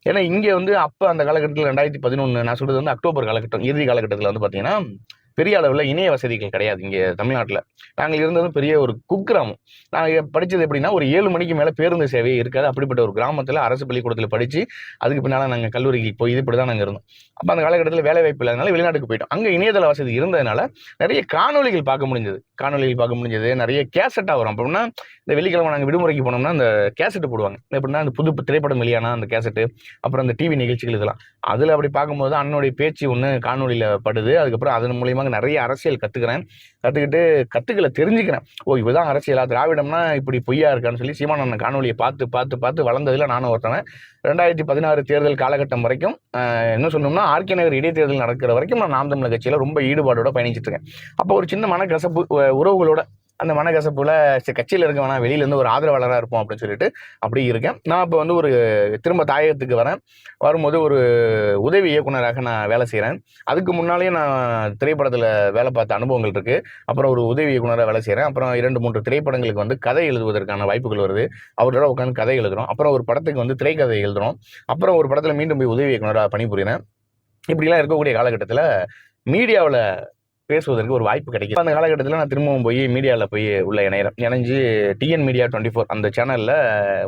ஏன்னா இங்கே வந்து அப்போ அந்த காலகட்டத்தில் 2011, நான் சொல்றது வந்து அக்டோபர் காலகட்டம், இறுதி காலகட்டத்தில் வந்து பார்த்தீங்கன்னா பெரிய அளவில் இணைய வசதிகள் கிடையாது இங்கே தமிழ்நாட்டில். நாங்கள் இருந்ததும் பெரிய ஒரு குக்கிராமம். நாங்கள் படித்தது எப்படின்னா ஒரு 7 மணிக்கு மேலே பேருந்து சேவையே இருக்காது. அப்படிப்பட்ட ஒரு கிராமத்தில் அரசு பள்ளிக்கூடத்தில் படித்து அதுக்கு பின்னால் நாங்கள் கல்லூரிக்கு போய் இப்படி தான் நாங்கள் இருந்தோம். அப்போ அந்த காலகட்டத்தில் வேலை வாய்ப்பு இல்லாதனால வெளிநாட்டுக்கு போயிட்டோம். அங்கே இணையதள வசதி இருந்ததுனால நிறைய காணொலிகள் பார்க்க முடிஞ்சது. நிறைய கேசட்டாக வரும். அப்படின்னா இந்த வெள்ளிக்கிழமை நாங்கள் விடுமுறைக்கு போனோம்னா அந்த கேசட்டு போடுவாங்க. எப்படின்னா அந்த புது திரைப்படம் வெளியானா அந்த கேசட்டு, அப்புறம் அந்த டிவி நிகழ்ச்சிகள், இதெல்லாம் அதில் அப்படி பார்க்கும்போது அண்ணனுடைய பேச்சு ஒன்று காணொலியில் படுது. அதுக்கப்புறம் அதன் மூலியமாக நிறைய அரசியல் கற்றுக்கல தெரிஞ்சுக்கிறேன். ஓ இதுதான் அரசியலா, திராவிடம்னா இப்படி பொய்யா இருக்கான்னு சொல்லி சீமான் அண்ணன் காணொலியை பார்த்து வளர்ந்ததில் நானும் ஒருத்தவன். 2016 தேர்தல் காலகட்டம் வரைக்கும், என்ன சொன்னோம்னா ஆர்கே நகர் இடைத்தேர்தல் நடக்கிற வரைக்கும் நான் நாம் தமிழர் கட்சியில் ரொம்ப ஈடுபாடோட பயணிச்சுட்டு இருக்கேன். அப்போ ஒரு சின்ன மனக்கசப்பு உறவுகளோட, அந்த மனக்கசப்புல கட்சியில் இருக்க வேணாம், வெளியிலேருந்து ஒரு ஆதரவாளராக இருப்போம் அப்படின்னு சொல்லிட்டு அப்படி இருக்கேன். நான் இப்போ வந்து ஒரு திரும்ப தாயகத்துக்கு வரும்போது ஒரு உதவி இயக்குனராக நான் வேலை செய்கிறேன். அதுக்கு முன்னாலேயே நான் திரைப்படத்தில் வேலை பார்த்த அனுபவங்கள் இருக்குது. அப்புறம் ஒரு உதவி இயக்குனராக வேலை செய்கிறேன். அப்புறம் 2-3 திரைப்படங்களுக்கு வந்து கதை எழுதுவதற்கான வாய்ப்புகள் வருது. அவரோட உட்காந்து கதை எழுதுகிறோம். அப்புறம் ஒரு படத்துக்கு வந்து திரைக்கதை எழுதுகிறோம். அப்புறம் ஒரு படத்தில் மீண்டும் போய் உதவி இயக்குனராக பணிபுரிகிறேன். இப்படிலாம் இருக்கக்கூடிய காலகட்டத்தில் மீடியாவில் பேசுவதற்கு ஒரு வாய்ப்பு கிடைக்கும். அந்த காலகட்டத்தில் நான் திரும்பவும் போய் மீடியாவில் போய் உள்ள இணைஞ்சு டிஎன் மீடியா 24 அந்த சேனலில்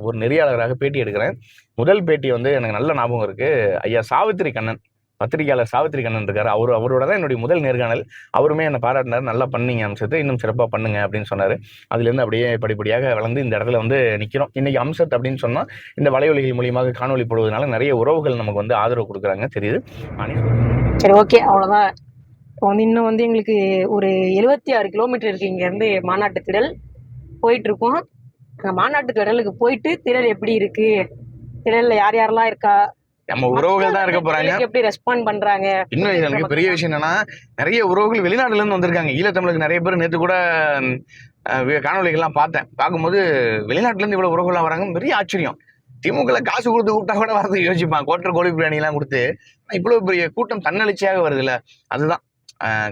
ஒரு நெறியாளராக பேட்டி எடுக்கிறேன். முதல் பேட்டி வந்து எனக்கு நல்ல ஞாபகம் இருக்குது. ஐயா சாவித்திரி கண்ணன், பத்திரிகையாளர் சாவித்திரி கண்ணன் இருக்கார். அவரோட தான் என்னுடைய முதல் நேர்காணல். அவருமே என்னை பாராட்டினார், நல்லா பண்ணீங்க அம்சத்தை, இன்னும் சிறப்பாக பண்ணுங்க அப்படின்னு சொன்னார். அதுலேருந்து அப்படியே படிப்படியாக வளர்ந்து இந்த இடத்துல வந்து நிற்கிறோம். இன்றைக்கி அம்சத் அப்படின்னு சொன்னால் இந்த வலையொலிகள் மூலியமாக காணொலி போடுவதனால நிறைய உறவுகள் நமக்கு வந்து ஆதரவு கொடுக்குறாங்க தெரியுது. சரி, ஓகே, அவ்வளோதான். இப்போ வந்து இன்னும் வந்து எங்களுக்கு ஒரு 76 கிலோமீட்டர் இருக்குது இங்கேருந்து மாநாட்டு திடல் போயிட்டுருக்கோம். அங்கே மாநாட்டு திடலுக்கு போயிட்டு திடல் எப்படி இருக்குது, திடலில் யார் யாரெல்லாம் இருக்கா, நம்ம உறவுகள் தான் இருக்க போறாங்க, எப்படி ரெஸ்பாண்ட் பண்றாங்க. இன்னும் எனக்கு பெரிய விஷயம் என்னன்னா, நிறைய உறவுகள் வெளிநாட்டுல இருந்து வந்திருக்காங்க. ஈழத்தமிழுக்கு நிறைய பேர் நேற்று கூட காணொலிகள்லாம் பார்த்தேன். பார்க்கும்போது வெளிநாட்டுல இருந்து இவ்வளவு உறவுகள்லாம் வராங்க, பெரிய ஆச்சரியம். திமுக காசு கொடுத்து கூப்பிட்டா கூட வரதுக்கு யோசிப்பான், கோட்டர் கோழி பிரியாணி எல்லாம் கொடுத்து. இவ்வளவு பெரிய கூட்டம் தன்னெழுச்சியாக வருது இல்ல, அதுதான்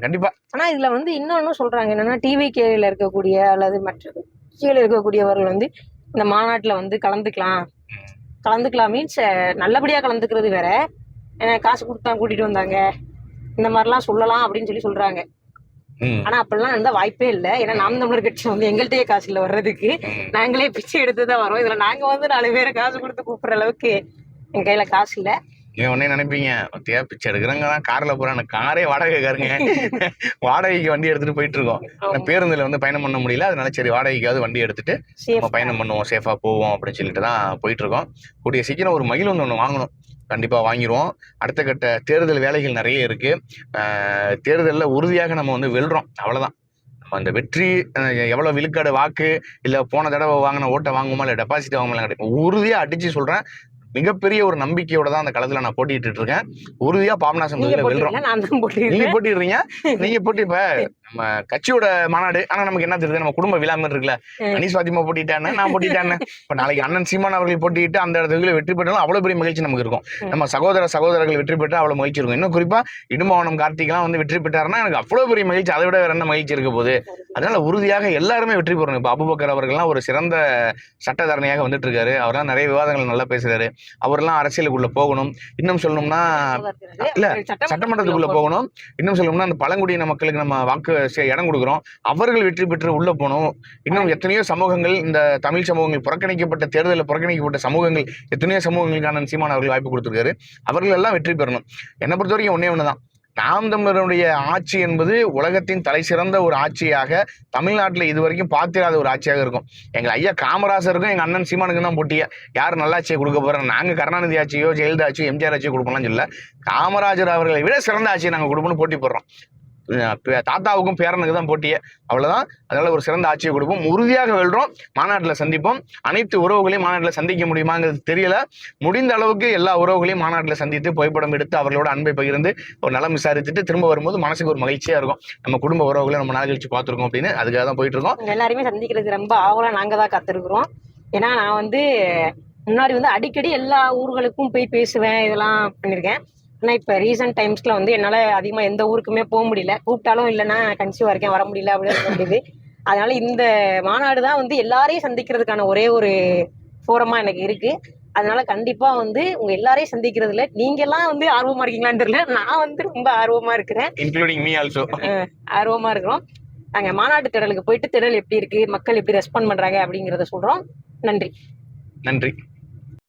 கண்டிப்பா. ஆனா இதுல வந்து இன்னொன்னு சொல்றாங்க என்னன்னா, டிவிகேல இருக்கக்கூடிய அல்லது மற்ற கட்சியில் இருக்கக்கூடியவர்கள் வந்து இந்த மாநாட்டுல வந்து கலந்துக்கலாம் மீன்ஸ் நல்லபடியா கலந்துக்கிறது வேற, காசு கொடுத்தா கூட்டிட்டு வந்தாங்க இந்த மாதிரிலாம் சொல்லலாம் அப்படின்னு சொல்றாங்க. ஆனா அப்படிலாம் இருந்தா வாய்ப்பே இல்லை. ஏன்னா நாம் தமிழர் கட்சி வந்து எங்கள்கிட்டயே காசு இல்லை வர்றதுக்கு, நாங்களே பிச்சை எடுத்துதான் வரோம். இதுல நாங்க வந்து 4 பேரை காசு கொடுத்து கூப்பிடுற அளவுக்கு என் கையில காசு இல்லை. நீங்க உடனே நினைப்பீங்க, பிச்சை எடுக்கிறவங்க தான் கார்ல போறாங்க, காரே வாடகைக்காருங்க, வாடகைக்கு வண்டி எடுத்துட்டு போயிட்டு இருக்கோம். பேருந்துல வந்து பயணம் பண்ண முடியல, அதனால சரி வாடகைக்காவது வண்டி எடுத்துட்டு நம்ம பயணம் பண்ணுவோம், சேஃபா போவோம் அப்படின்னு சொல்லிட்டு தான் போயிட்டு இருக்கோம். கூடிய சீக்கிரம் ஒரு மகிழ்வு ஒன்று வாங்கணும், கண்டிப்பா வாங்கிடுவோம். அடுத்த கட்ட தேர்தல் வேலைகள் நிறைய இருக்கு. தேர்தலில் உறுதியாக நம்ம வந்து வெல்றோம், அவ்வளவுதான். அந்த வெற்றி எவ்வளவு விழுக்காடு வாக்கு இல்ல போன தடவை வாங்கின ஓட்டை வாங்குமா இல்ல டெபாசிட் வாங்குமா கிடைக்கும். உறுதியா அடிச்சு சொல்றேன், மிகப்பெரிய ஒரு நம்பிக்கையோட தான் அந்த களத்துல நான் போட்டிட்டு இருக்கேன். உறுதியா பாபநாசம் நீங்க தொகுதியில வெல்றோம். போட்டிருக்கீங்களா? நான் தான் நீங்க போட்டிருக்கேன். போட்டிடுறீங்க. நீங்க போட்டி இப்ப நம்ம கட்சியோட மாநாடு. ஆனா நமக்கு என்ன தெரியுது, நம்ம குடும்ப விழா மாதிரி இருக்குல்ல. அனீஸ் பாத்திமா போட்டிட்டான்னு, நான் போட்டிட்டான்னு. இப்ப நாளைக்கு அண்ணன் சீமான் அவர்கள் போட்டிட்டு அந்த இடத்துல வெற்றி பெற்றாலும் அவ்வளவு பெரிய மகிழ்ச்சி நமக்கு இருக்கும். நம்ம சகோதரர்கள் வெற்றி பெற்றா அவ்வளவு மகிழ்ச்சி இருக்கும். இன்னும் குறிப்பா இடும்பவனம் கார்த்திகெல்லாம் வந்து வெற்றி பெற்றாருன்னா எனக்கு அவ்வளவு பெரிய மகிழ்ச்சி. அதை விட வேற என்ன மகிழ்ச்சி இருக்க போகுது. அதனால உறுதியாக எல்லாருமே வெற்றி பெறணும். இப்ப அபுபக்கர் அவர்கள்லாம் ஒரு சிறந்த சட்டத்தரணியாக வந்துட்டு இருக்காரு. அவரெல்லாம் நிறைய விவாதங்கள் நல்லா பேசுறாரு. அவரெல்லாம் அரசியலுக்குள்ள போகணும். இன்னும் சொல்லணும்னா இல்ல சட்டமன்றத்துக்குள்ள போகணும். இன்னும் சொல்லணும்னா அந்த பழங்குடியின மக்களுக்கு நம்ம வாக்கு இடம் கொடுக்குறோம். அவர்கள் வெற்றி பெற்று உள்ள போகணும். இன்னும் எத்தனையோ சமூகங்கள், இந்த தமிழ் சமூகங்கள் புறக்கணிக்கப்பட்ட தேர்தலில் புறக்கணிக்கப்பட்ட சமூகங்கள், எத்தனையோ சமூகங்களுக்கான சீமான் அவர்கள் வாய்ப்பு கொடுத்திருக்காரு. அவர்கள் எல்லாம் வெற்றி பெறணும். என்னை பொறுத்த வரைக்கும் ஒன்னே ஒண்ணுதான், நாம் தமிழருடைய ஆட்சி என்பது உலகத்தின் தலை சிறந்த ஒரு ஆட்சியாக தமிழ்நாட்டில் இதுவரைக்கும் பார்த்திராத ஒரு ஆட்சியாக இருக்கும். எங்கள் ஐயா காமராசருக்கும் எங்க அண்ணன் சீமானுக்கும் தான் போட்டிய. யார் நல்லாட்சியை கொடுக்க போறோம்? நாங்க கருணாநிதி ஆட்சியோ ஜெயலலிதா ஆட்சியோ எம்ஜிஆர் ஆட்சியோ கொடுப்போம்லாம் சொல்ல, காமராஜர் அவர்களை விட சிறந்த ஆட்சியை நாங்கள் கொடுப்போம்னு போட்டி போடுறோம். தாத்தாவுக்கும் பேரனுக்கு தான் போட்டியே, அவ்வளவுதான். அதனால ஒரு சிறந்த ஆட்சியை கொடுப்போம். உறுதியாக வெல்றோம். மாநாட்டில் சந்திப்போம். அனைத்து உறவுகளையும் மாநாட்டில் சந்திக்க முடியுமாங்கிறது தெரியல. முடிந்த அளவுக்கு எல்லா உறவுகளையும் மாநாட்டில் சந்தித்து புகைப்படம் எடுத்து அவர்களோட அன்பை பகிர்ந்து ஒரு நலம் விசாரிச்சுட்டு திரும்ப வரும்போது மனசுக்கு ஒரு மகிழ்ச்சியா இருக்கும். நம்ம குடும்ப உறவுகளை நம்ம நாள் கழிச்சு பார்த்துருக்கோம் அப்படின்னு அதுக்காக தான் போயிட்டு இருக்கோம். எல்லாருமே சந்திக்கிறது ரொம்ப ஆவலா நாங்க தான் காத்திருக்கிறோம். ஏன்னா நான் வந்து முன்னாடி வந்து அடிக்கடி எல்லா ஊர்களுக்கும் போய் பேசுவேன், இதெல்லாம் பண்ணியிருக்கேன். ஆனால் இப்போ ரீசெண்ட் டைம்ஸ்ல வந்து என்னால் அதிகமாக எந்த ஊருக்குமே போக முடியல. கூப்பிட்டாலும் இல்லைன்னா கன்சியூவாக இருக்கேன், வர முடியல அப்படின்னு சொல்ல முடியுது. அதனால இந்த மாநாடு தான் வந்து எல்லாரையும் சந்திக்கிறதுக்கான ஒரே ஒரு ஃபோரமாக எனக்கு இருக்கு. அதனால கண்டிப்பா வந்து உங்க எல்லாரையும் சந்திக்கிறதுல நீங்க எல்லாம் வந்து ஆர்வமா இருக்கீங்களான்னு தெரியல, நான் வந்து ரொம்ப ஆர்வமா இருக்கிறேன். Including me also. ஆர்வமா இருக்கிறோம். நாங்க மாநாட்டு திடலுக்கு போயிட்டு திடல் எப்படி இருக்கு, மக்கள் எப்படி ரெஸ்பாண்ட் பண்றாங்க அப்படிங்கிறத சொல்றோம். நன்றி. நன்றி.